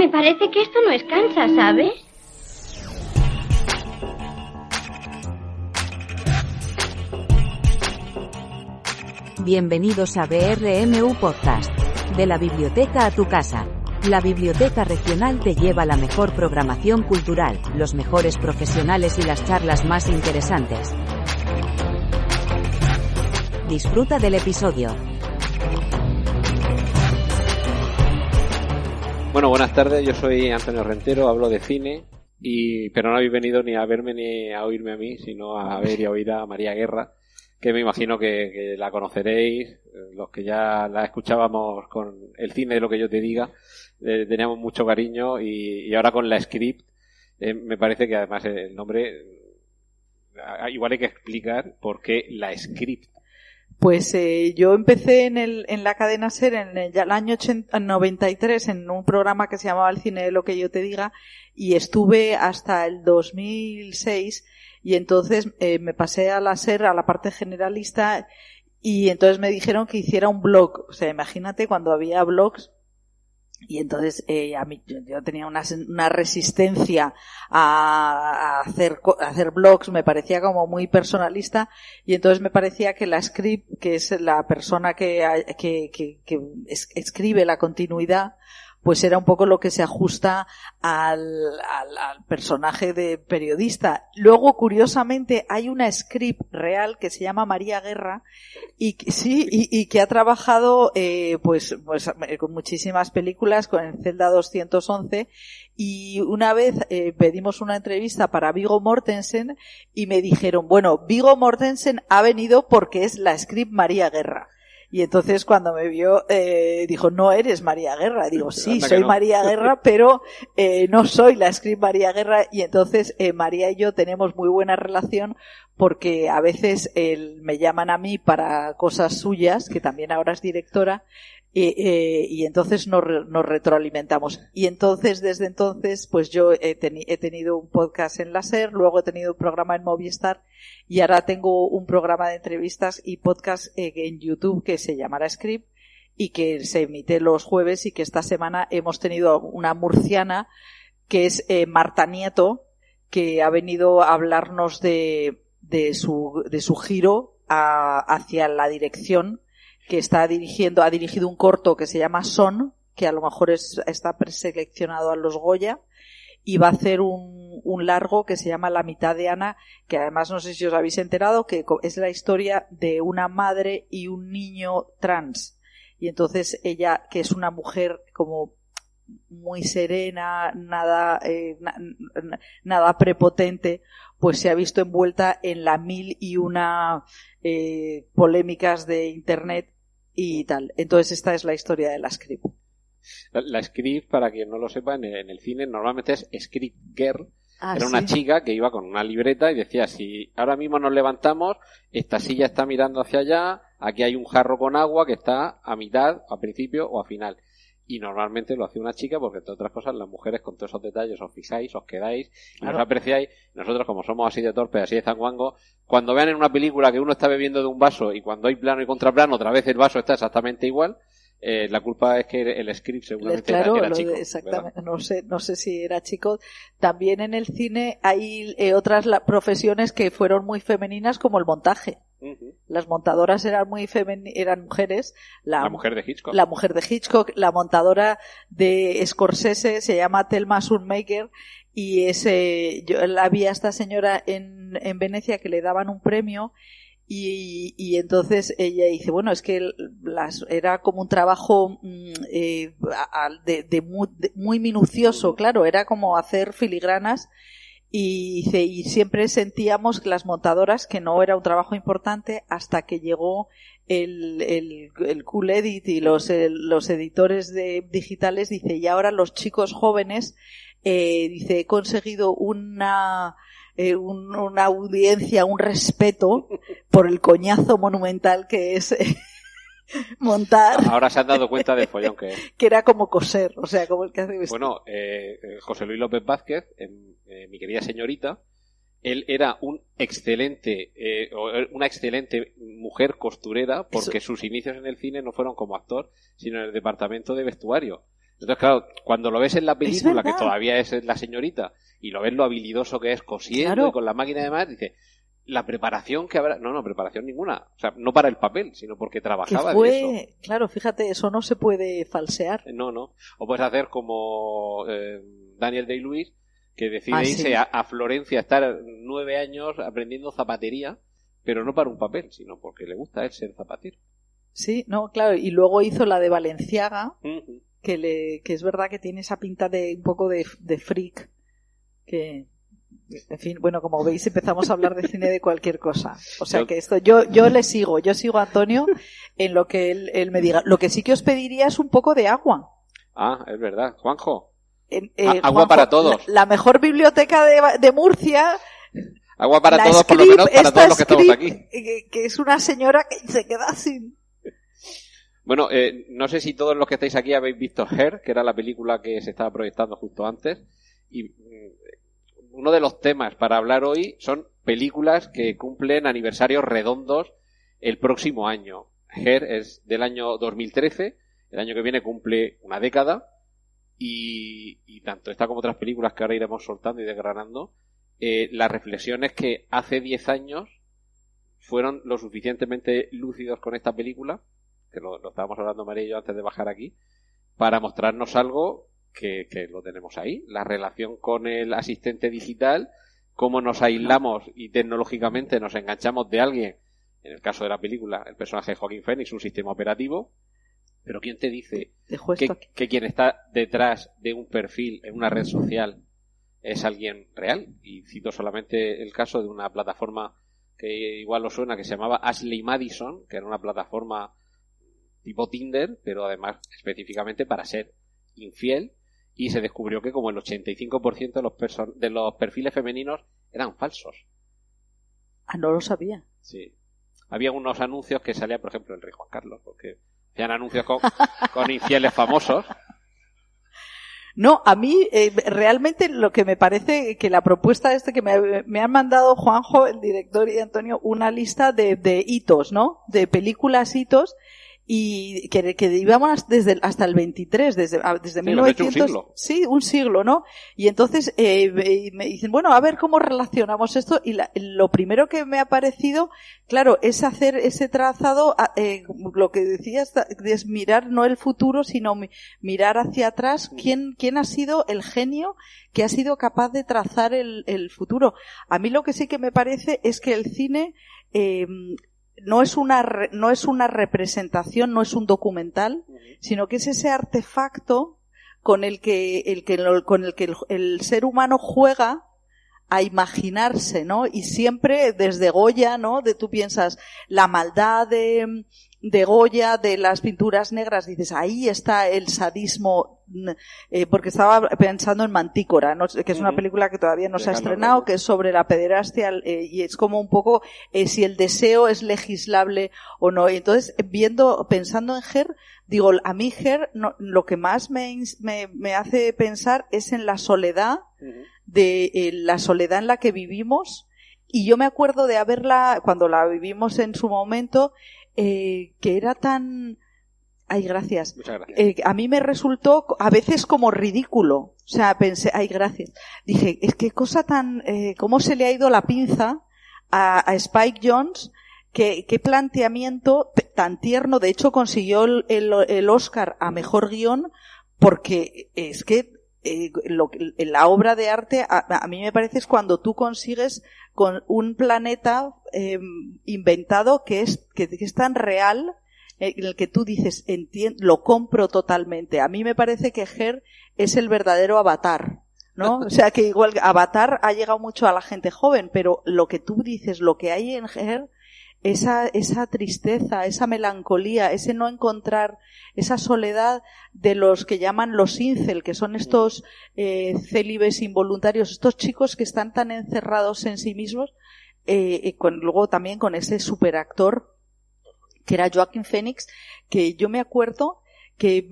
Me parece que esto no es Kansas, ¿sabes? Bienvenidos a BRMU Podcast. De la biblioteca a tu casa. La Biblioteca Regional te lleva la mejor programación cultural, los mejores profesionales y las charlas más interesantes. Disfruta del episodio. Bueno, buenas tardes, yo soy Antonio Rentero, hablo de cine, pero no habéis venido ni a verme ni a oírme a mí, sino a ver y a oír a María Guerra, que me imagino que la conoceréis, los que ya la escuchábamos con el cine de lo que yo te diga, teníamos mucho cariño y ahora con la Script, me parece que además el nombre, igual hay que explicar por qué la Script. Pues yo empecé en la cadena SER en el año 93 en un programa que se llamaba El cine de lo que yo te diga y estuve hasta el 2006 y entonces me pasé a la SER, a la parte generalista y entonces me dijeron que hiciera un blog. O sea, imagínate cuando había blogs. Y entonces a mí yo tenía una resistencia a hacer blogs, me parecía como muy personalista y entonces me parecía que la script, que es la persona que escribe la continuidad, pues era un poco lo que se ajusta al personaje de periodista. Luego, curiosamente, hay una script real que se llama María Guerra y que ha trabajado pues con muchísimas películas, con el Celda 211 y una vez pedimos una entrevista para Viggo Mortensen y me dijeron, bueno, Viggo Mortensen ha venido porque es la script María Guerra. Y entonces cuando me vio, dijo, no eres María Guerra. Digo, sí, soy María Guerra, pero no soy la script María Guerra. Y entonces María y yo tenemos muy buena relación porque a veces me llaman a mí para cosas suyas, que también ahora es directora, y entonces nos retroalimentamos. Y entonces, desde entonces, pues yo he tenido un podcast en la SER, luego he tenido un programa en Movistar y ahora tengo un programa de entrevistas y podcast en YouTube que se llamará Script y que se emite los jueves y que esta semana hemos tenido una murciana que es Marta Nieto, que ha venido a hablarnos de su giro hacia la dirección, que ha dirigido un corto que se llama Son, que a lo mejor está preseleccionado a los Goya, y va a hacer un largo que se llama La mitad de Ana, que además no sé si os habéis enterado, que es la historia de una madre y un niño trans. Y entonces ella, que es una mujer como muy serena, nada prepotente, pues se ha visto envuelta en la 1001 polémicas de internet y tal. Entonces esta es la historia de la script. La script, para quien no lo sepa, en el cine normalmente es script girl. Era una ¿sí? Chica que iba con una libreta y decía, si ahora mismo nos levantamos, esta silla está mirando hacia allá, aquí hay un jarro con agua que está a mitad, a principio o a final. Y normalmente lo hace una chica porque, entre otras cosas, las mujeres con todos esos detalles os fijáis, os quedáis y claro, os apreciáis. Nosotros, como somos así de torpes, así de zanguangos, cuando vean en una película que uno está bebiendo de un vaso y cuando hay plano y contraplano otra vez el vaso está exactamente igual, la culpa es que el script seguramente era chico. Exactamente, no sé si era chico. También en el cine hay otras profesiones que fueron muy femeninas, como el montaje. Uh-huh. Las montadoras eran eran mujeres. La mujer de Hitchcock. La mujer de Hitchcock, la montadora de Scorsese se llama Thelma Schoonmaker y yo la vi a esta señora en Venecia que le daban un premio y entonces ella dice, bueno, es que era como un trabajo muy minucioso, claro, era como hacer filigranas. Y siempre sentíamos que las montadoras que no era un trabajo importante hasta que llegó el Cool Edit y los editores digitales. Dice, y ahora los chicos jóvenes, dice, he conseguido una audiencia, un respeto por el coñazo monumental que es montar. Ahora se han dado cuenta del follón que es. Que era como coser, o sea, como el que hace vestir. Bueno, José Luis López Vázquez, mi querida señorita, él era una excelente mujer costurera porque sus inicios en el cine no fueron como actor, sino en el departamento de vestuario. Entonces, claro, cuando lo ves en la película, que verdad. todavía es la señorita, y lo ves lo habilidoso que es cosiendo Claro. y con la máquina y demás, dices, la preparación que habrá... No, preparación ninguna. O sea, no para el papel, sino porque Que trabajaba de eso. fue, claro, fíjate, eso no se puede falsear. No. O puedes hacer como Daniel Day-Lewis, que decide Sí. irse a Florencia, estar 9 años aprendiendo zapatería, pero no para un papel, sino porque le gusta a él ser zapatero. Sí, no, claro, y luego hizo la de Balenciaga, Uh-huh. que es verdad que tiene esa pinta de un poco de freak, que, en fin, bueno, como veis empezamos a hablar de cine de cualquier cosa. O sea que esto, yo sigo a Antonio en lo que él me diga. Lo que sí que os pediría es un poco de agua. Ah, es verdad. Juanjo. Juanjo, agua para todos. La mejor biblioteca de Murcia. Agua para la todos, por lo Scrip, menos para esta todos los que estamos Scrip, aquí. que es una señora que se queda sin... Bueno, no sé si todos los que estáis aquí habéis visto Her, que era la película que se estaba proyectando justo antes. Y uno de los temas para hablar hoy son películas que cumplen aniversarios redondos el próximo año. Her es del año 2013, el año que viene cumple una década. Y tanto esta como otras películas que ahora iremos soltando y desgranando, las reflexiones que hace 10 años fueron lo suficientemente lúcidos con esta película, que lo estábamos hablando María y yo antes de bajar aquí, para mostrarnos algo que lo tenemos ahí, la relación con el asistente digital, cómo nos aislamos y tecnológicamente nos enganchamos de alguien, en el caso de la película, el personaje de Joaquín Phoenix, un sistema operativo, pero ¿quién te dice que quien está detrás de un perfil en una red social es alguien real? Y cito solamente el caso de una plataforma que igual os suena, que se llamaba Ashley Madison, que era una plataforma tipo Tinder, pero además específicamente para ser infiel, y se descubrió que como el 85% de los perfiles femeninos eran falsos. Ah, no lo sabía. Sí. Había unos anuncios que salían, por ejemplo, el Rey Juan Carlos, porque hacían anuncios con infieles famosos. No, a mí realmente lo que me parece que la propuesta que me han mandado Juanjo, el director, y Antonio, una lista de hitos, ¿no? De películas hitos, y que íbamos hasta el 23, desde 1900. Un siglo. Sí, un siglo, ¿no? Y entonces me dicen, bueno, a ver cómo relacionamos esto, y lo primero que me ha parecido, claro, es hacer ese trazado, lo que decías, es mirar no el futuro, sino mirar hacia atrás quién ha sido el genio que ha sido capaz de trazar el futuro. A mí lo que sí que me parece es que el cine no es una representación, no es un documental, sino que es ese artefacto con el que el ser humano juega a imaginarse, ¿no? Y siempre desde Goya, ¿no? Tú piensas la maldad de Goya, de las pinturas negras, dices, ahí está el sadismo, porque estaba pensando en Mantícora, ¿no? Que es una película que todavía no se ha estrenado, que es sobre la pederastia, y es como un poco si el deseo es legislable o no. Y entonces, pensando en Her, digo, a mí Her, lo que más me hace pensar es en la soledad, la soledad en la que vivimos, y yo me acuerdo de cuando la vivimos en su momento, que era tan... Ay, gracias. Muchas gracias. A mí me resultó a veces como ridículo. O sea, pensé, ay, gracias. Dije, es que cosa tan... ¿cómo se le ha ido la pinza a Spike Jonze? Qué planteamiento tan tierno. De hecho, consiguió el Oscar a Mejor Guión, porque es que la obra de arte a mí me parece es cuando tú consigues con un planeta inventado que es tan real, en el que tú dices, lo compro totalmente. A mí me parece que Her es el verdadero Avatar, ¿no? O sea, que igual Avatar ha llegado mucho a la gente joven, pero lo que tú dices, lo que hay en Her, esa tristeza, esa melancolía, ese no encontrar, esa soledad de los que llaman los incel, que son estos célibes involuntarios, estos chicos que están tan encerrados en sí mismos, luego también con ese superactor que era Joaquin Phoenix, que yo me acuerdo que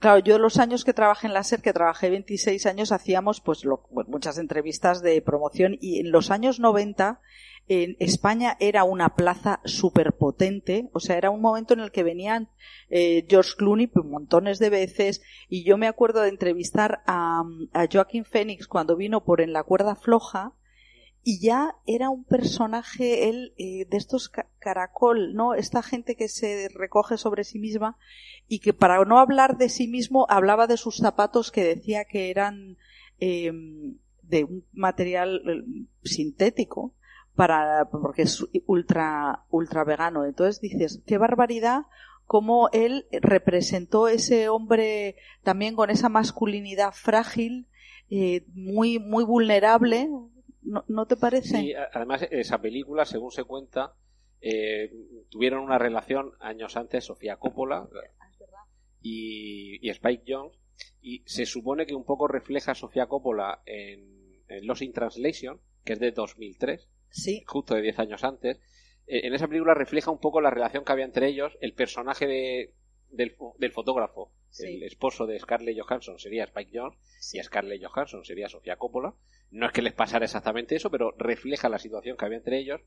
Claro, yo los años que trabajé en la SER, que trabajé 26 años, hacíamos pues muchas entrevistas de promoción, y en los años 90 en España era una plaza súper potente, o sea, era un momento en el que venían George Clooney pues, montones de veces, y yo me acuerdo de entrevistar a Joaquin Phoenix cuando vino por En la cuerda floja, y ya era un personaje, él, de estos caracol, ¿no? Esta gente que se recoge sobre sí misma y que para no hablar de sí mismo hablaba de sus zapatos que decía que eran de un material sintético porque es ultra vegano. Entonces dices, qué barbaridad cómo él representó ese hombre también con esa masculinidad frágil, muy vulnerable. ¿No te parece? Sí, además esa película, según se cuenta, tuvieron una relación años antes Sofía Coppola y Spike Jonze, y se supone que un poco refleja Sofía Coppola en Lost in Translation, que es de 2003, sí, justo de 10 años antes. En esa película refleja un poco la relación que había entre ellos. El personaje del fotógrafo, sí, el esposo de Scarlett Johansson sería Spike Jonze, sí, y Scarlett Johansson sería Sofía Coppola. No es que les pasara exactamente eso, pero refleja la situación que había entre ellos,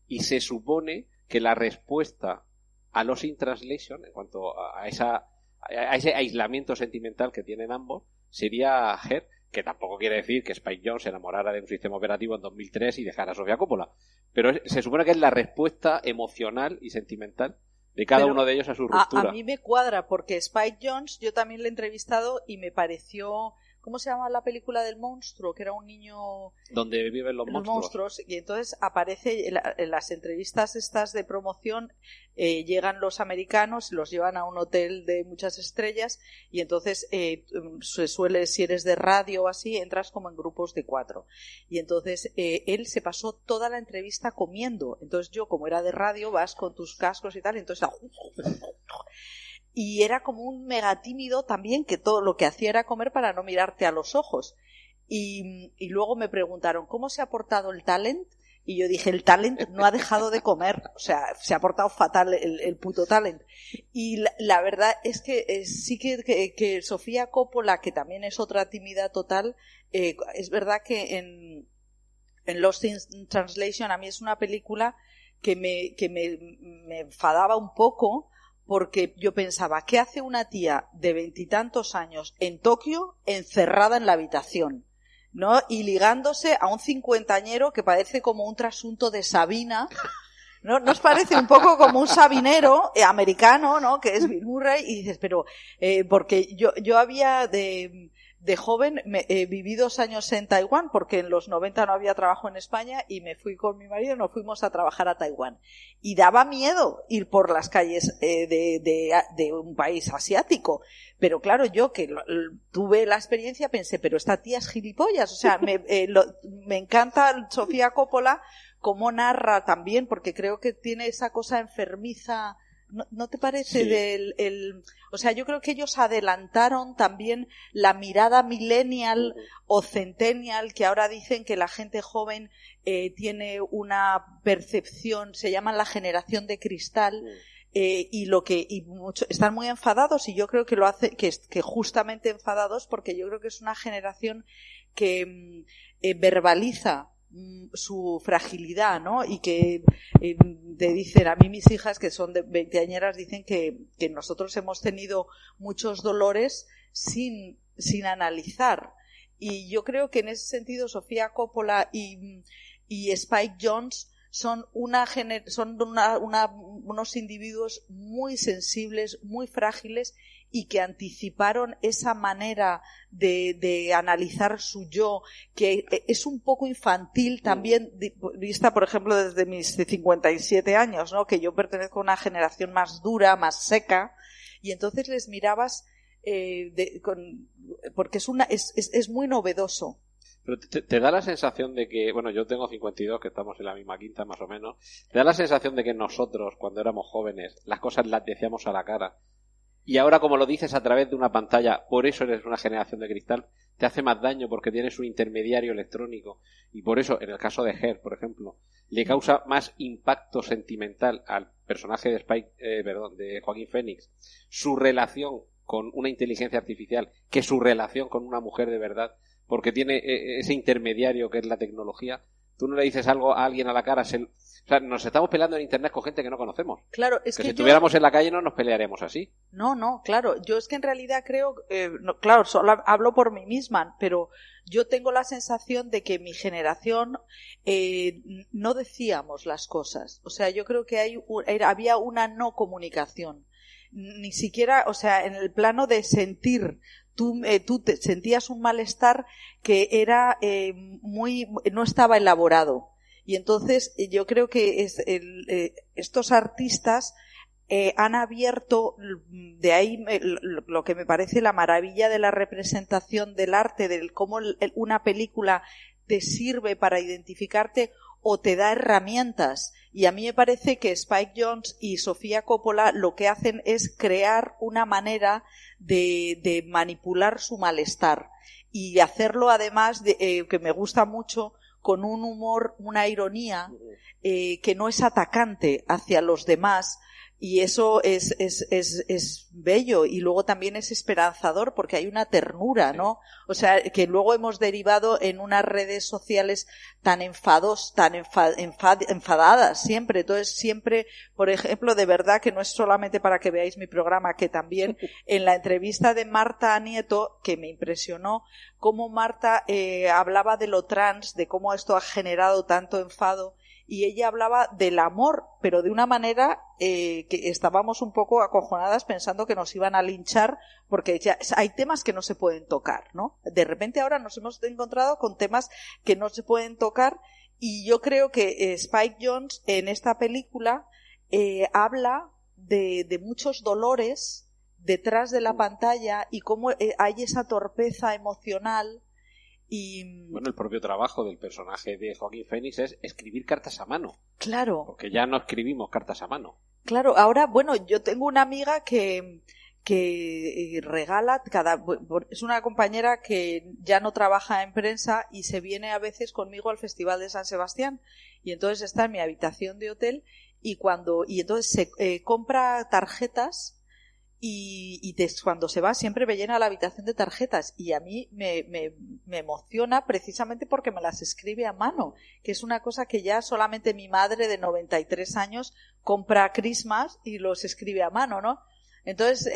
y se supone que la respuesta a Lost in Translation, en cuanto a ese aislamiento sentimental que tienen ambos, sería Her, que tampoco quiere decir que Spike Jonze se enamorara de un sistema operativo en 2003 y dejara a Sofía Coppola, pero se supone que es la respuesta emocional y sentimental de cada uno de ellos a su ruptura. A mí me cuadra, porque Spike Jonze yo también le he entrevistado y me pareció... ¿Cómo se llama la película del monstruo? Que era un niño... Donde viven los monstruos. Y entonces aparece en las entrevistas estas de promoción, llegan los americanos, los llevan a un hotel de muchas estrellas, y entonces se suele, si eres de radio o así, entras como en grupos de 4. Y entonces él se pasó toda la entrevista comiendo. Entonces yo, como era de radio, vas con tus cascos y tal, y entonces... Y era como un mega tímido también, que todo lo que hacía era comer para no mirarte a los ojos. Y luego me preguntaron, ¿cómo se ha portado el talent? Y yo dije, el talent no ha dejado de comer. O sea, se ha portado fatal el puto talent. Y la verdad es que sí que Sofía Coppola, que también es otra tímida total, es verdad que en Lost in Translation a mí es una película que me enfadaba un poco, porque yo pensaba, ¿qué hace una tía de 20 y tantos años en Tokio encerrada en la habitación, ¿no? Y ligándose a un 50añero que parece como un trasunto de Sabina, ¿no? ¿Nos parece un poco como un sabinero americano, ¿no? Que es Bill Murray, y dices, pero porque yo había de joven viví 2 años en Taiwán, porque en los 90 no había trabajo en España, y me fui con mi marido y nos fuimos a trabajar a Taiwán. Y daba miedo ir por las calles de un país asiático. Pero claro, yo que tuve la experiencia pensé, pero esta tía es gilipollas. O sea, me encanta Sofía Coppola cómo narra también, porque creo que tiene esa cosa enfermiza. ¿No te parece? Sí. O sea, yo creo que ellos adelantaron también la mirada millennial o centennial, que ahora dicen que la gente joven tiene una percepción, se llaman la generación de cristal, están muy enfadados, y yo creo que lo hace, que justamente enfadados, porque yo creo que es una generación que verbaliza su fragilidad, ¿no? Y que te dicen, a mí mis hijas que son de 20añeras dicen que nosotros hemos tenido muchos dolores sin analizar, y yo creo que en ese sentido Sofía Coppola y Spike Jonze son unos individuos muy sensibles, muy frágiles, y que anticiparon esa manera de analizar su yo, que es un poco infantil también, vista por ejemplo desde mis 57 años, ¿no? Que yo pertenezco a una generación más dura, más seca, y entonces les mirabas porque es muy novedoso. Pero te da la sensación de que, bueno, yo tengo 52, que estamos en la misma quinta más o menos, te da la sensación de que nosotros, cuando éramos jóvenes, las cosas las decíamos a la cara, y ahora como lo dices a través de una pantalla, por eso eres una generación de cristal, te hace más daño porque tienes un intermediario electrónico, y por eso, en el caso de Her, por ejemplo, le causa más impacto sentimental al personaje de de Joaquin Phoenix su relación con una inteligencia artificial que su relación con una mujer de verdad, porque tiene ese intermediario que es la tecnología. Tú no le dices algo a alguien a la cara, o sea, nos estamos peleando en internet con gente que no conocemos. Claro, es que si estuviéramos en la calle no nos pelearemos así. No, claro, yo es que en realidad creo, claro, solo hablo por mí misma, pero yo tengo la sensación de que mi generación no decíamos las cosas. O sea, yo creo que había una no comunicación. Ni siquiera, o sea, en el plano de sentir. Tú sentías un malestar que era no estaba elaborado. Y entonces yo creo que estos artistas han abierto, de ahí lo que me parece la maravilla de la representación del arte, de cómo una película te sirve para identificarte o te da herramientas. Y a mí me parece que Spike Jonze y Sofía Coppola lo que hacen es crear una manera de manipular su malestar y hacerlo además que me gusta mucho, con un humor, una ironía que no es atacante hacia los demás. Y eso es bello, y luego también es esperanzador porque hay una ternura, ¿no? O sea, que luego hemos derivado en unas redes sociales tan enfadadas siempre. Entonces siempre, por ejemplo, de verdad que no es solamente para que veáis mi programa, que también en la entrevista de Marta Nieto, que me impresionó, cómo Marta hablaba de lo trans, de cómo esto ha generado tanto enfado. Y ella hablaba del amor, pero de una manera que estábamos un poco acojonadas pensando que nos iban a linchar, porque ya hay temas que no se pueden tocar, ¿no? De repente ahora nos hemos encontrado con temas que no se pueden tocar, y yo creo que Spike Jonze en esta película habla de muchos dolores detrás de la pantalla y cómo hay esa torpeza emocional. Y bueno, el propio trabajo del personaje de Joaquín Phoenix es escribir cartas a mano. Claro. Porque ya no escribimos cartas a mano. Claro, ahora, bueno, yo tengo una amiga que regala es una compañera que ya no trabaja en prensa y se viene a veces conmigo al Festival de San Sebastián, y entonces está en mi habitación de hotel y entonces se compra tarjetas. Y cuando se va siempre me llena la habitación de tarjetas, y a mí me emociona precisamente porque me las escribe a mano, que es una cosa que ya solamente mi madre de 93 años compra Christmas y los escribe a mano, ¿no? Entonces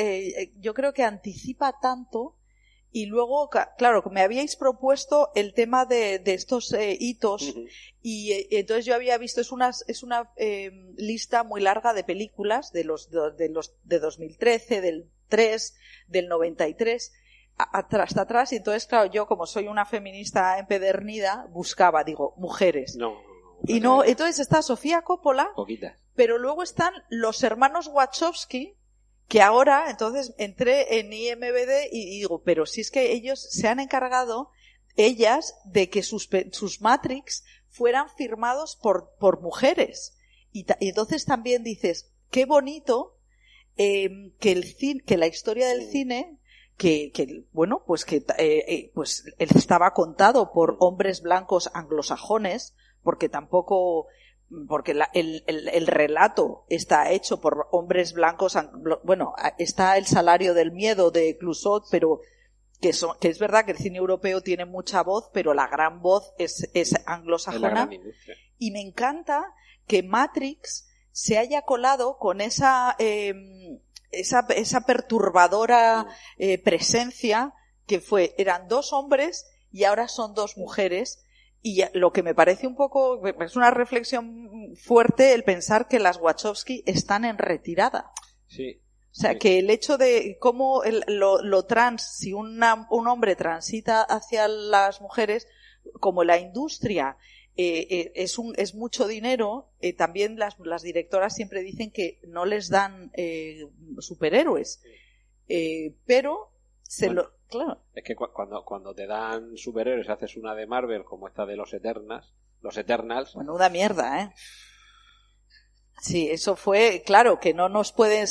yo creo que anticipa tanto. Y luego, claro, me habíais propuesto el tema de estos hitos, y entonces yo había visto, es una lista muy larga de películas de 2013, del 3, del 93, hasta atrás, y entonces, claro, yo como soy una feminista empedernida, buscaba, digo, mujeres. Y no, entonces está Sofía Coppola, poquitas. Pero luego están los hermanos Wachowski, que ahora, entonces, entré en IMDb y digo, pero si es que ellos se han encargado, ellas, de que sus Matrix fueran firmados por mujeres. Y entonces también dices, qué bonito que la historia del cine, bueno, pues pues él estaba contado por hombres blancos anglosajones, porque el relato está hecho por hombres blancos, bueno, está El salario del miedo de Clouseau, pero que es verdad que el cine europeo tiene mucha voz, pero la gran voz es anglosajona. Y me encanta que Matrix se haya colado con esa perturbadora presencia que eran dos hombres y ahora son dos mujeres. Y lo que me parece un poco, es una reflexión fuerte el pensar que las Wachowski están en retirada. Sí. O sea, que el hecho de cómo lo trans, si un hombre transita hacia las mujeres, como la industria es mucho dinero, también las directoras siempre dicen que no les dan superhéroes. Pero claro. Es que cuando te dan superhéroes, haces una de Marvel como esta de los Eternals. Menuda mierda, ¿eh? Sí, eso fue, claro, que no nos pueden,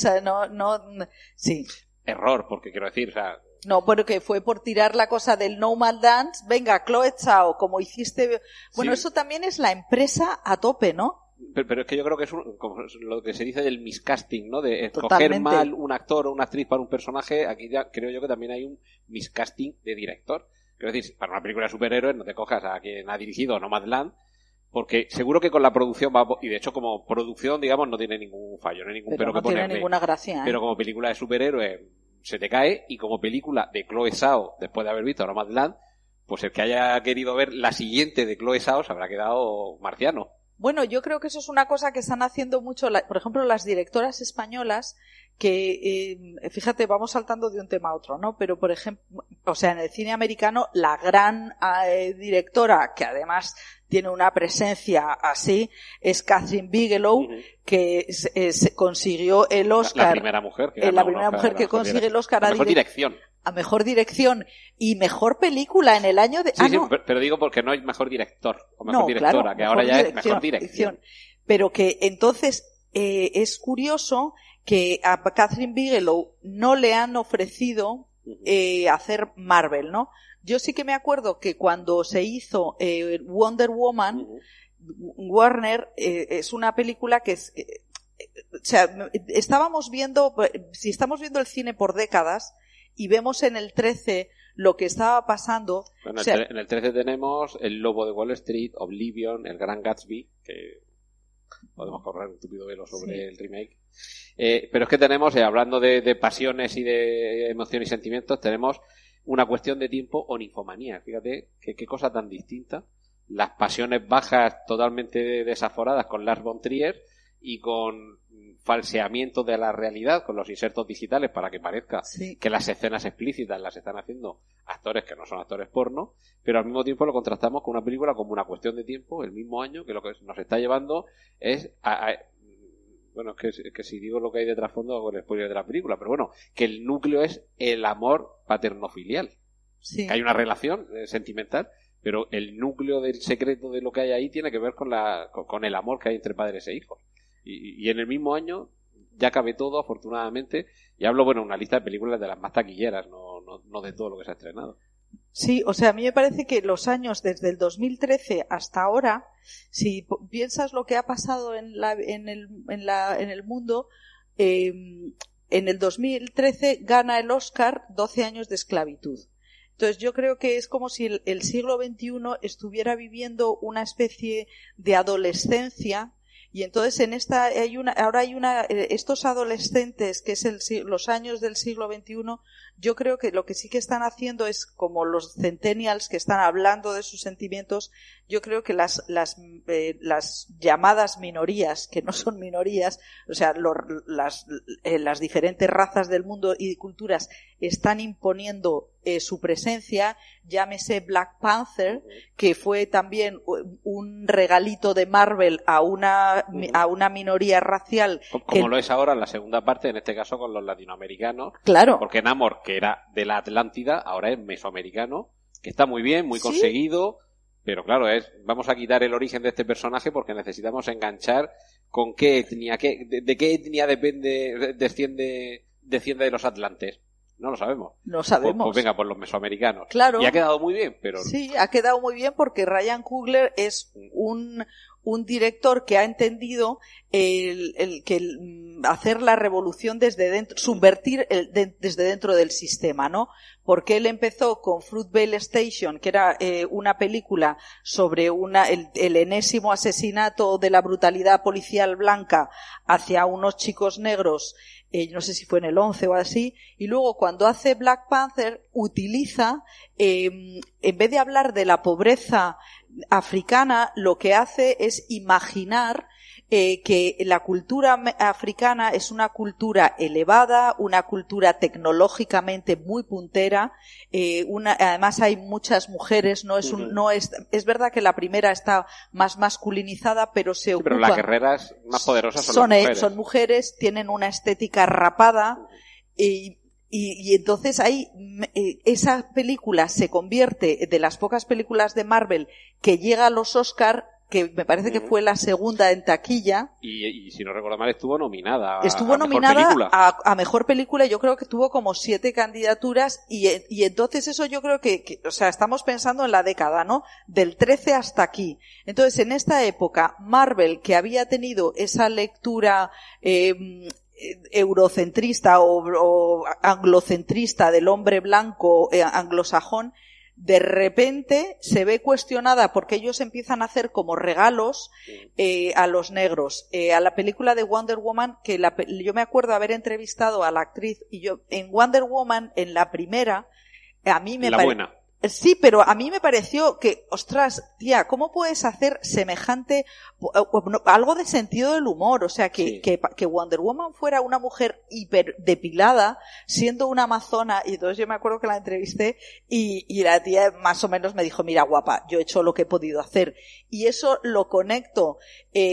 sí. Error, porque quiero decir, o sea... No, pero que fue por tirar la cosa del No Man Dance, venga, Chloe Zhao, como hiciste... Bueno, sí. Eso también es la empresa a tope, ¿no? Pero es que yo creo que es como lo que se dice del miscasting, ¿no? De escoger Totalmente. mal un actor o una actriz para un personaje. Aquí ya creo yo que también hay un miscasting de director. Quiero decir, para una película de superhéroes no te cojas a quien ha dirigido Nomadland, porque seguro que con la producción va, y de hecho como producción, digamos, no tiene ningún fallo, no hay ningún pero que no tiene ponerle. ninguna gracia, ¿eh? Pero como película de superhéroes se te cae, y como película de Chloe Zhao, después de haber visto Nomadland, pues el que haya querido ver la siguiente de Chloe Zhao se habrá quedado marciano. Bueno, yo creo que eso es una cosa que están haciendo mucho, por ejemplo, las directoras españolas, que, fíjate, vamos saltando de un tema a otro, ¿no? Pero, por ejemplo, o sea, en el cine americano, la gran directora, que además tiene una presencia así, es Catherine Bigelow, que consiguió el Oscar. La primera mujer que la primera mujer que consigue el Oscar a mejor dirección. A mejor dirección y mejor película en el año de... Sí, no. Pero digo porque no hay mejor director o mejor directora, claro, que ahora ya es mejor dirección. Pero que entonces es curioso que a Catherine Bigelow no le han ofrecido hacer Marvel, ¿no? Yo sí que me acuerdo que cuando se hizo Wonder Woman, Warner es una película que es... o sea, estamos viendo el cine por décadas, y vemos en el 13 lo que estaba pasando. Bueno, en el 13 tenemos El Lobo de Wall Street, Oblivion, El Gran Gatsby, que podemos correr un tupido velo sobre el remake. Pero es que tenemos, hablando de pasiones y de emoción y sentimientos, tenemos una cuestión de tiempo o ninfomanía. Fíjate qué cosa tan distinta. Las pasiones bajas totalmente desaforadas con Lars von Trier y con falseamiento de la realidad con los insertos digitales para que parezca que las escenas explícitas las están haciendo actores que no son actores porno, pero al mismo tiempo lo contrastamos con una película como Una cuestión de tiempo, el mismo año, que lo que nos está llevando es bueno, es que si digo lo que hay de trasfondo hago el spoiler de la película, pero bueno, que el núcleo es el amor paterno-filial. Que hay una relación sentimental, pero el núcleo del secreto de lo que hay ahí tiene que ver con el amor que hay entre padres e hijos. Y en el mismo año ya cabe todo, afortunadamente, y hablo, bueno, una lista de películas de las más taquilleras, no de todo lo que se ha estrenado. Sí, o sea, a mí me parece que los años desde el 2013 hasta ahora, si piensas lo que ha pasado en el mundo, en el 2013 gana el Oscar 12 años de esclavitud. Entonces yo creo que es como si el siglo XXI estuviera viviendo una especie de adolescencia. Y entonces ahora hay estos adolescentes, que es los años del siglo XXI, yo creo que lo que sí que están haciendo es, como los centennials que están hablando de sus sentimientos, yo creo que las llamadas minorías, que no son minorías, o sea, las diferentes razas del mundo y culturas están imponiendo su presencia. Llámese Black Panther, que fue también un regalito de Marvel a una minoría racial. Como lo es ahora la segunda parte, en este caso con los latinoamericanos. Claro. Porque Namor, que era de la Atlántida, ahora es mesoamericano, que está muy bien, muy conseguido, pero claro, vamos a quitar el origen de este personaje porque necesitamos enganchar con qué etnia, de qué etnia desciende de los atlantes. No lo sabemos. No sabemos. Pues venga, por los mesoamericanos. Claro. Y ha quedado muy bien, pero... Sí, ha quedado muy bien porque Ryan Coogler es un director que ha entendido hacer la revolución desde dentro, subvertir desde dentro del sistema, ¿no? Porque él empezó con Fruitvale Station, que era una película sobre el enésimo asesinato de la brutalidad policial blanca hacia unos chicos negros, no sé si fue en el 11 o así, y luego cuando hace Black Panther utiliza, en vez de hablar de la pobreza africana, lo que hace es imaginar que la cultura africana es una cultura elevada, una cultura tecnológicamente muy puntera, además hay muchas mujeres, es verdad que la primera está más masculinizada, pero se ocupa. Pero las guerreras más poderosas son las mujeres. Son mujeres, tienen una estética rapada, y entonces ahí esa película se convierte, de las pocas películas de Marvel que llega a los Oscar, que me parece que fue la segunda en taquilla. Y si no recuerdo mal, estuvo nominada. Estuvo nominada a mejor película. Yo creo que tuvo como 7 candidaturas y entonces eso yo creo que, o sea, estamos pensando en la década, ¿no? Del 13 hasta aquí. Entonces, en esta época, Marvel, que había tenido esa lectura eurocentrista o anglocentrista del hombre blanco anglosajón, de repente se ve cuestionada porque ellos empiezan a hacer como regalos a los negros. A la película de Wonder Woman, que yo me acuerdo haber entrevistado a la actriz, y yo en Wonder Woman, en la primera, a mí me buena. Sí, pero a mí me pareció que, ostras, tía, ¿cómo puedes hacer semejante, algo de sentido del humor? O sea, que Wonder Woman fuera una mujer hiper depilada, siendo una amazona, y entonces yo me acuerdo que la entrevisté y la tía más o menos me dijo, mira, guapa, yo he hecho lo que he podido hacer. Y eso lo conecto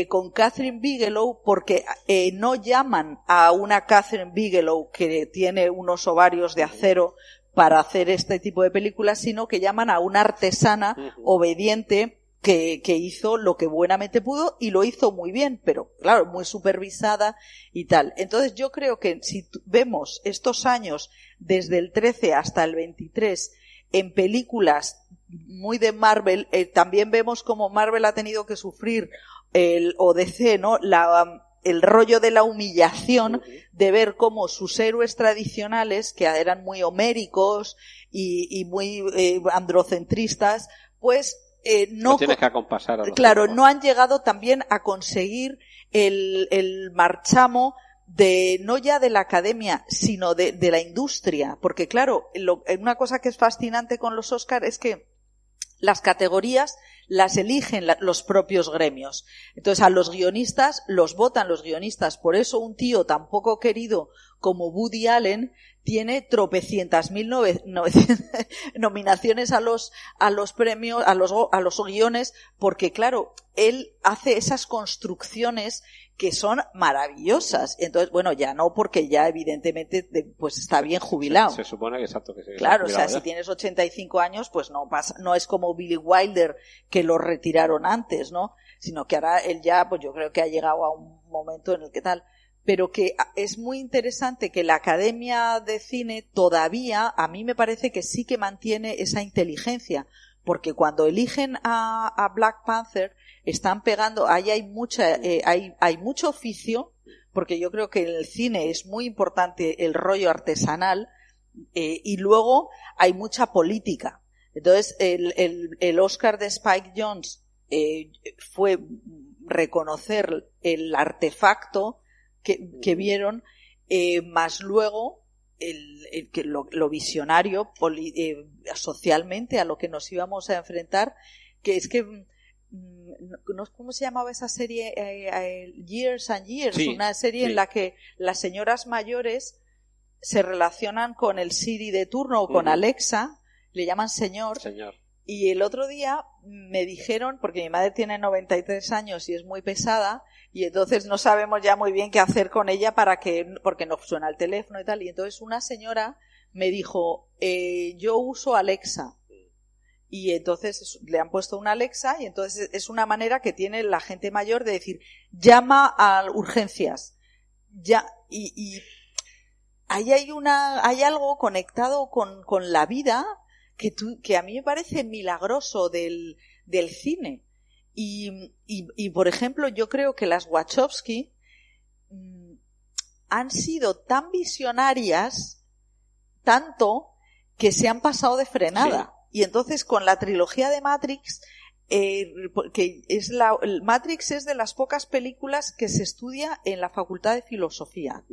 con Catherine Bigelow porque no llaman a una Catherine Bigelow que tiene unos ovarios de acero para hacer este tipo de películas, sino que llaman a una artesana obediente que hizo lo que buenamente pudo y lo hizo muy bien, pero claro, muy supervisada y tal. Entonces yo creo que si vemos estos años desde el 13 hasta el 23 en películas muy de Marvel, también vemos cómo Marvel ha tenido que sufrir o DC, ¿no? El rollo de la humillación de ver cómo sus héroes tradicionales, que eran muy homéricos y muy androcentristas, pues no tienes que acompasar a los claro, otros. No han llegado también a conseguir el marchamo de no ya de la academia, sino de la industria, porque claro, una cosa que es fascinante con los Oscar es que las categorías las eligen los propios gremios. Entonces a los guionistas los votan los guionistas. Por eso un tío tan poco querido como Woody Allen tiene tropecientas mil nominaciones a los premios, a los guiones, porque claro, él hace esas construcciones que son maravillosas. Entonces, bueno, ya no, porque ya evidentemente pues está bien jubilado. Se supone que exacto que se claro, o sea, si tienes 85 años, pues no pasa, no es como Billy Wilder que lo retiraron antes, ¿no? Sino que ahora él ya, pues yo creo que ha llegado a un momento en el que tal, pero que es muy interesante que la Academia de Cine todavía, a mí me parece que sí que mantiene esa inteligencia, porque cuando eligen a Black Panther están pegando, ahí hay mucho oficio, porque yo creo que en el cine es muy importante el rollo artesanal, y luego hay mucha política. Entonces el Oscar de Spike Jonze fue reconocer el artefacto que vieron, más luego lo visionario socialmente a lo que nos íbamos a enfrentar, que es que ¿cómo se llamaba esa serie? Years and Years, sí, una serie en la que las señoras mayores se relacionan con el Siri de turno o con Alexa, le llaman señor. Y el otro día me dijeron, porque mi madre tiene 93 años y es muy pesada, y entonces no sabemos ya muy bien qué hacer con ella porque no suena el teléfono y tal, y entonces una señora me dijo, yo uso Alexa. Y entonces le han puesto una Alexa, y entonces es una manera que tiene la gente mayor de decir, llama a urgencias. Ya, y ahí hay algo conectado con la vida que a mí me parece milagroso del cine. Y por ejemplo, yo creo que las Wachowski han sido tan visionarias, tanto que se han pasado de frenada. Sí. Y entonces con la trilogía de Matrix, Matrix es de las pocas películas que se estudia en la Facultad de Filosofía.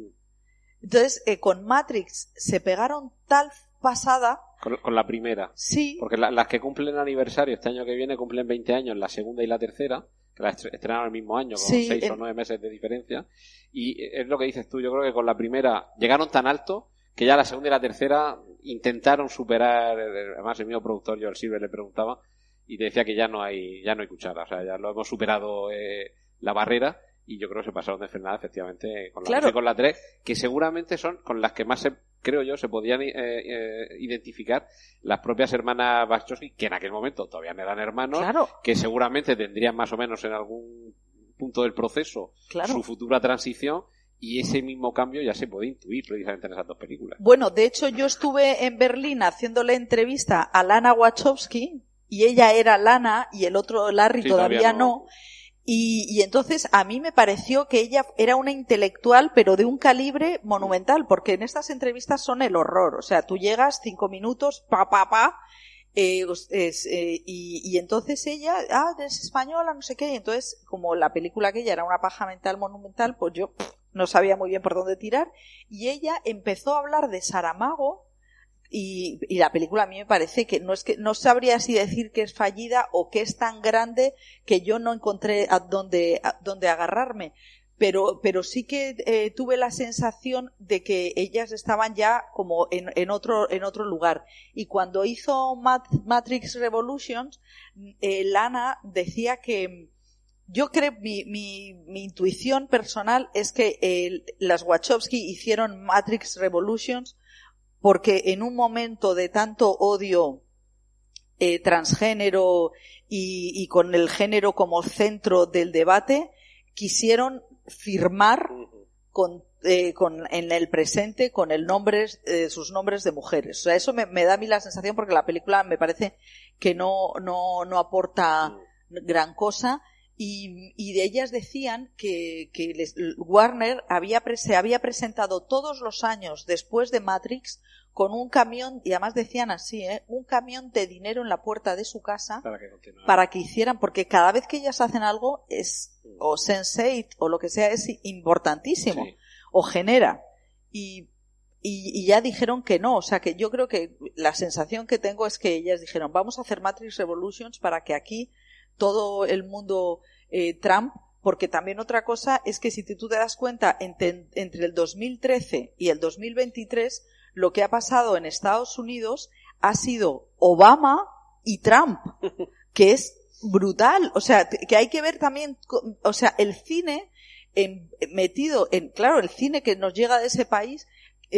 Entonces, con Matrix se pegaron tal pasada. Con la primera. Sí. Porque las que cumplen aniversario este año que viene cumplen 20 años, la segunda y la tercera, que las estrenaron el mismo año, con 6 o 9 meses de diferencia. Y es lo que dices tú, yo creo que con la primera llegaron tan alto que ya la segunda y la tercera intentaron superar. Además el mismo productor, Joel Silver, le preguntaba y te decía que ya no hay cuchara, o sea, ya lo hemos superado la barrera, y yo creo que se pasaron de frenada efectivamente con la 2 y con la 3, que seguramente son con las que más se creo yo, se podían identificar las propias hermanas Wachowski, que en aquel momento todavía no eran hermanos, Claro. que seguramente tendrían más o menos en algún punto del proceso Claro. su futura transición, y ese mismo cambio ya se puede intuir precisamente en esas dos películas. Bueno, de hecho yo estuve en Berlín haciéndole entrevista a Lana Wachowski, y ella era Lana y el otro Larry Sí, todavía no. Y entonces a mí me pareció que ella era una intelectual, pero de un calibre monumental, porque en estas entrevistas son el horror. O sea, tú llegas 5 minutos, y entonces ella, es española, no sé qué, y entonces como la película aquella era una paja mental monumental, pues yo no sabía muy bien por dónde tirar, y ella empezó a hablar de Saramago, y la película a mí me parece que no sabría si decir que es fallida o que es tan grande que yo no encontré a dónde agarrarme. Pero sí que tuve la sensación de que ellas estaban ya como en otro lugar. Y cuando hizo Matrix Revolutions, Lana decía que yo creo, mi intuición personal es que las Wachowski hicieron Matrix Revolutions porque en un momento de tanto odio transgénero y con el género como centro del debate, quisieron firmar en el presente con sus nombres de mujeres. O sea, eso me da a mí la sensación, porque la película me parece que no aporta gran cosa, y de ellas decían que Warner se había presentado todos los años después de Matrix con un camión, y además decían así, un camión de dinero en la puerta de su casa para que hicieran, porque cada vez que ellas hacen algo o Sense8 o lo que sea, es importantísimo, sí, o genera, y ya dijeron que no. O sea, que yo creo que la sensación que tengo es que ellas dijeron, vamos a hacer Matrix Revolutions para que aquí todo el mundo Trump, porque también otra cosa es que si tú te das cuenta, entre el 2013 y el 2023, lo que ha pasado en Estados Unidos ha sido Obama y Trump, que es brutal. O sea, que hay que ver también, o sea, el cine claro, el cine que nos llega de ese país,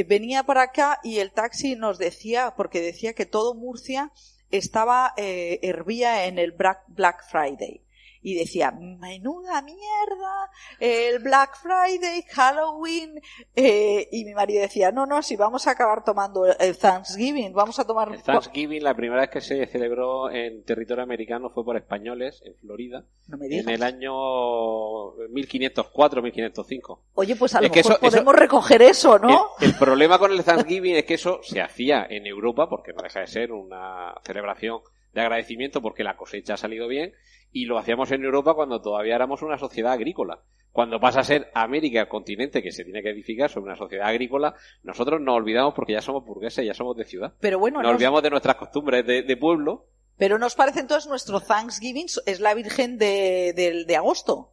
venía para acá y el taxi nos decía, porque decía que todo Murcia hervía en el Black Friday. Y decía, menuda mierda, el Black Friday, Halloween, y mi marido decía, no, si vamos a acabar tomando el Thanksgiving, vamos a tomar... El Thanksgiving, la primera vez que se celebró en territorio americano fue por españoles, en Florida, no me digas, en el año 1504, 1505. Oye, pues a lo mejor podemos recoger eso, ¿no? El problema con el Thanksgiving es que eso se hacía en Europa, porque no deja de ser una celebración de agradecimiento porque la cosecha ha salido bien, y lo hacíamos en Europa cuando todavía éramos una sociedad agrícola. Cuando pasa a ser América, el continente que se tiene que edificar sobre una sociedad agrícola, nosotros nos olvidamos porque ya somos burgueses, ya somos de ciudad. Pero bueno, nos olvidamos de nuestras costumbres de pueblo. Pero nos parece entonces nuestro Thanksgiving es la Virgen de agosto.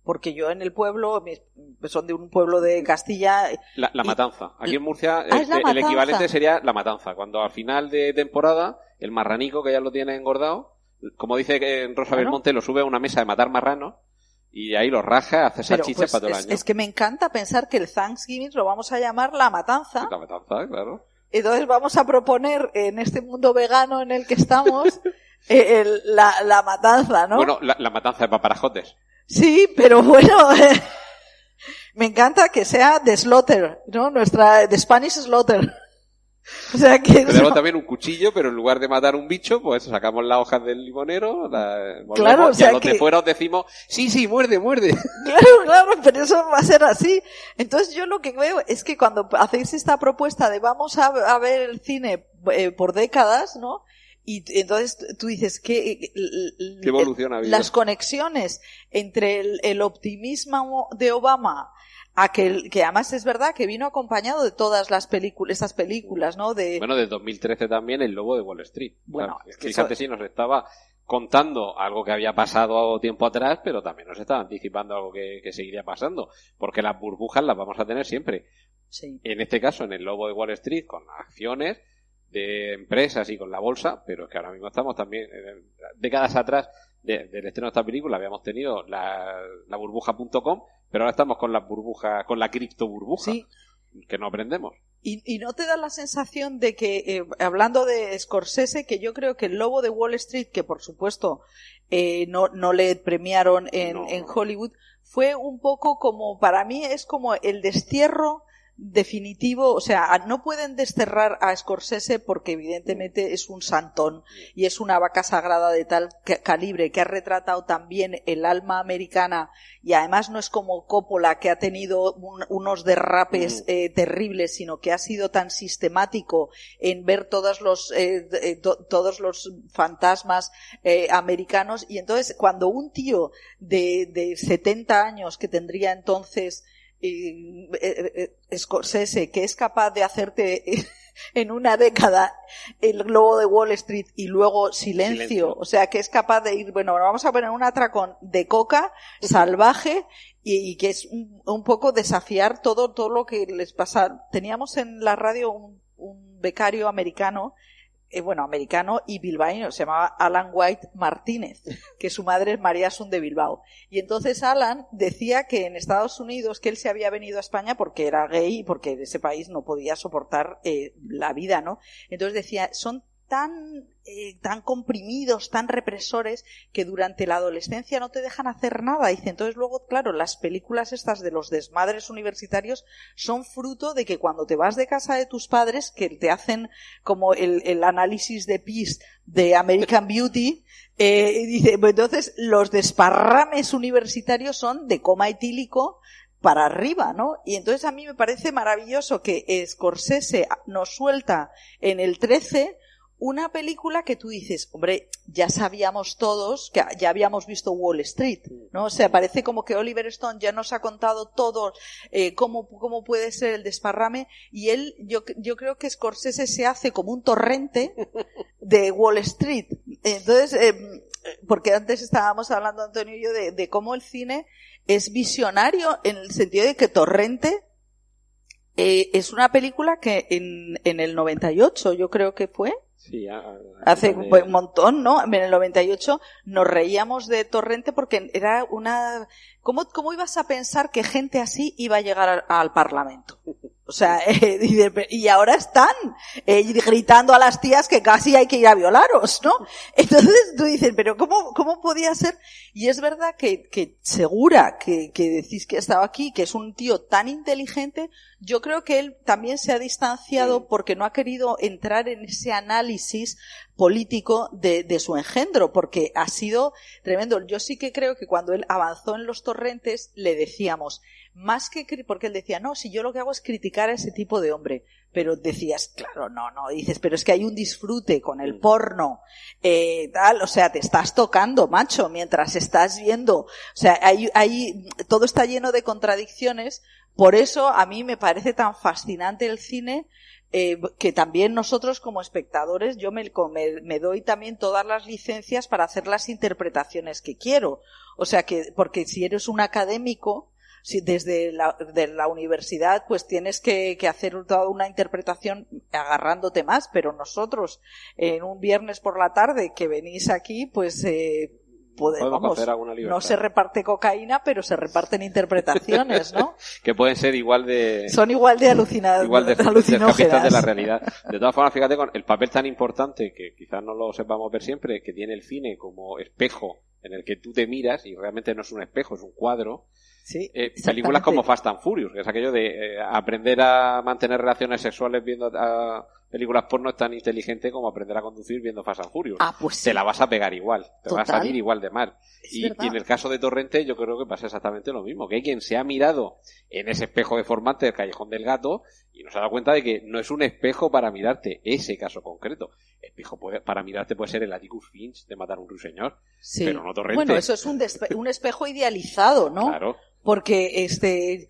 Porque yo en el pueblo, son de un pueblo de Castilla... La matanza. Aquí en Murcia el equivalente sería la matanza. Cuando al final de temporada, el marranico, que ya lo tiene engordado, como dice que en Rosa Belmonte, lo sube a una mesa de matar marranos y ahí los raja, hace salchichas para todo el año. Es que me encanta pensar que el Thanksgiving lo vamos a llamar la matanza. La matanza, claro. Entonces vamos a proponer en este mundo vegano en el que estamos la matanza, ¿no? Bueno, la matanza de paparajotes. Sí, pero bueno, me encanta que sea de Slaughter, ¿no? De Spanish Slaughter. O sea que tenemos también un cuchillo, pero en lugar de matar un bicho, pues sacamos las hojas del limonero, claro, o sea, y a los de fuera os decimos, sí, muerde. Claro, pero eso va a ser así. Entonces yo lo que veo es que cuando hacéis esta propuesta de vamos a ver el cine por décadas, ¿no? Y entonces tú dices que ¿qué evolución ha habido? Las conexiones entre el optimismo de Obama, que además es verdad que vino acompañado de todas estas películas, ¿no? Bueno, de 2013 también El Lobo de Wall Street. Bueno, claro, fíjate si nos estaba contando algo que había pasado tiempo atrás, pero también nos estaba anticipando algo que seguiría pasando, porque las burbujas las vamos a tener siempre. Sí. En este caso, en El Lobo de Wall Street, con acciones de empresas y con la bolsa, pero es que ahora mismo estamos también, décadas atrás del estreno de esta película habíamos tenido la burbuja.com, pero ahora estamos con la burbuja, con la cripto burbuja, sí, que no aprendemos. ¿Y no te da la sensación de que, hablando de Scorsese, que yo creo que El Lobo de Wall Street, que por supuesto no le premiaron en Hollywood, fue un poco como, para mí es como el destierro definitivo, o sea, no pueden desterrar a Scorsese porque evidentemente es un santón y es una vaca sagrada de tal calibre que ha retratado también el alma americana, y además no es como Coppola, que ha tenido unos derrapes terribles, sino que ha sido tan sistemático en ver todos los fantasmas americanos. Y entonces cuando un tío de 70 años, que tendría entonces Scorsese, que es capaz de hacerte en una década El Lobo de Wall Street y luego Silencio, o sea, que es capaz de ir, bueno, vamos a poner un atracón de coca salvaje y que es un poco desafiar todo lo que les pasa. Teníamos en la radio un becario americano, americano y bilbaíno, se llamaba Alan White Martínez, que su madre es María Asun de Bilbao. Y entonces Alan decía que en Estados Unidos, que él se había venido a España porque era gay y porque en ese país no podía soportar la vida, ¿no? Entonces decía, son tan comprimidos, tan represores, que durante la adolescencia no te dejan hacer nada. Dice, entonces luego, claro, las películas estas de los desmadres universitarios son fruto de que cuando te vas de casa de tus padres, que te hacen como el análisis de PIS de American Beauty, dice, pues entonces los desparrames universitarios son de coma etílico para arriba, ¿no? Y entonces a mí me parece maravilloso que Scorsese nos suelta en el 13 una película que tú dices, hombre, ya sabíamos todos, que ya habíamos visto Wall Street, ¿no? O sea, parece como que Oliver Stone ya nos ha contado todo, cómo puede ser el desparrame, y yo creo que Scorsese se hace como un torrente de Wall Street. Entonces, porque antes estábamos hablando, Antonio y yo, de cómo el cine es visionario, en el sentido de que Torrente es una película que en el 98, yo creo que fue, sí, hace un montón, ¿no? En el 98 nos reíamos de Torrente porque era una... ¿Cómo ibas a pensar que gente así iba a llegar al Parlamento? O sea, y ahora están gritando a las tías que casi hay que ir a violaros, ¿no? Entonces tú dices, pero ¿cómo podía ser? Y es verdad que Segura, que decís que ha estado aquí, que es un tío tan inteligente, yo creo que él también se ha distanciado porque no ha querido entrar en ese análisis político de su engendro, porque ha sido tremendo. Yo sí que creo que cuando él avanzó en Los Torrentes le decíamos, más que porque él decía, no, si yo lo que hago es criticar a ese tipo de hombre, pero decías, claro, no, dices, pero es que hay un disfrute con el porno, tal, o sea, te estás tocando, macho, mientras estás viendo, o sea, todo está lleno de contradicciones. Por eso a mí me parece tan fascinante el cine, que también nosotros como espectadores, yo me doy también todas las licencias para hacer las interpretaciones que quiero. O sea que, porque si eres un académico, si desde la universidad, pues tienes que hacer toda una interpretación agarrándote más, pero nosotros, en un viernes por la tarde que venís aquí, pues podemos hacer alguna libertad. No se reparte cocaína, pero se reparten interpretaciones, ¿no? Que pueden ser son igual de alucinógenas de la realidad. De todas formas, fíjate con el papel tan importante, que quizás no lo sepamos ver siempre, que tiene el cine como espejo en el que tú te miras, y realmente no es un espejo, es un cuadro. Sí, películas como Fast and Furious, que es aquello de aprender a mantener relaciones sexuales viendo películas porno, es tan inteligente como aprender a conducir viendo Fast and Furious. Pues sí. Te la vas a pegar igual, te va a salir igual de mal. Y en el caso de Torrente yo creo que pasa exactamente lo mismo, que hay quien se ha mirado en ese espejo deformante del Callejón del Gato y no se ha dado cuenta de que no es un espejo para mirarte ese caso concreto. Espejo para mirarte puede ser el Atticus Finch de Matar a un ruiseñor, sí. Pero no Torrente. Bueno, eso es un espejo idealizado, ¿no? Claro. Porque es que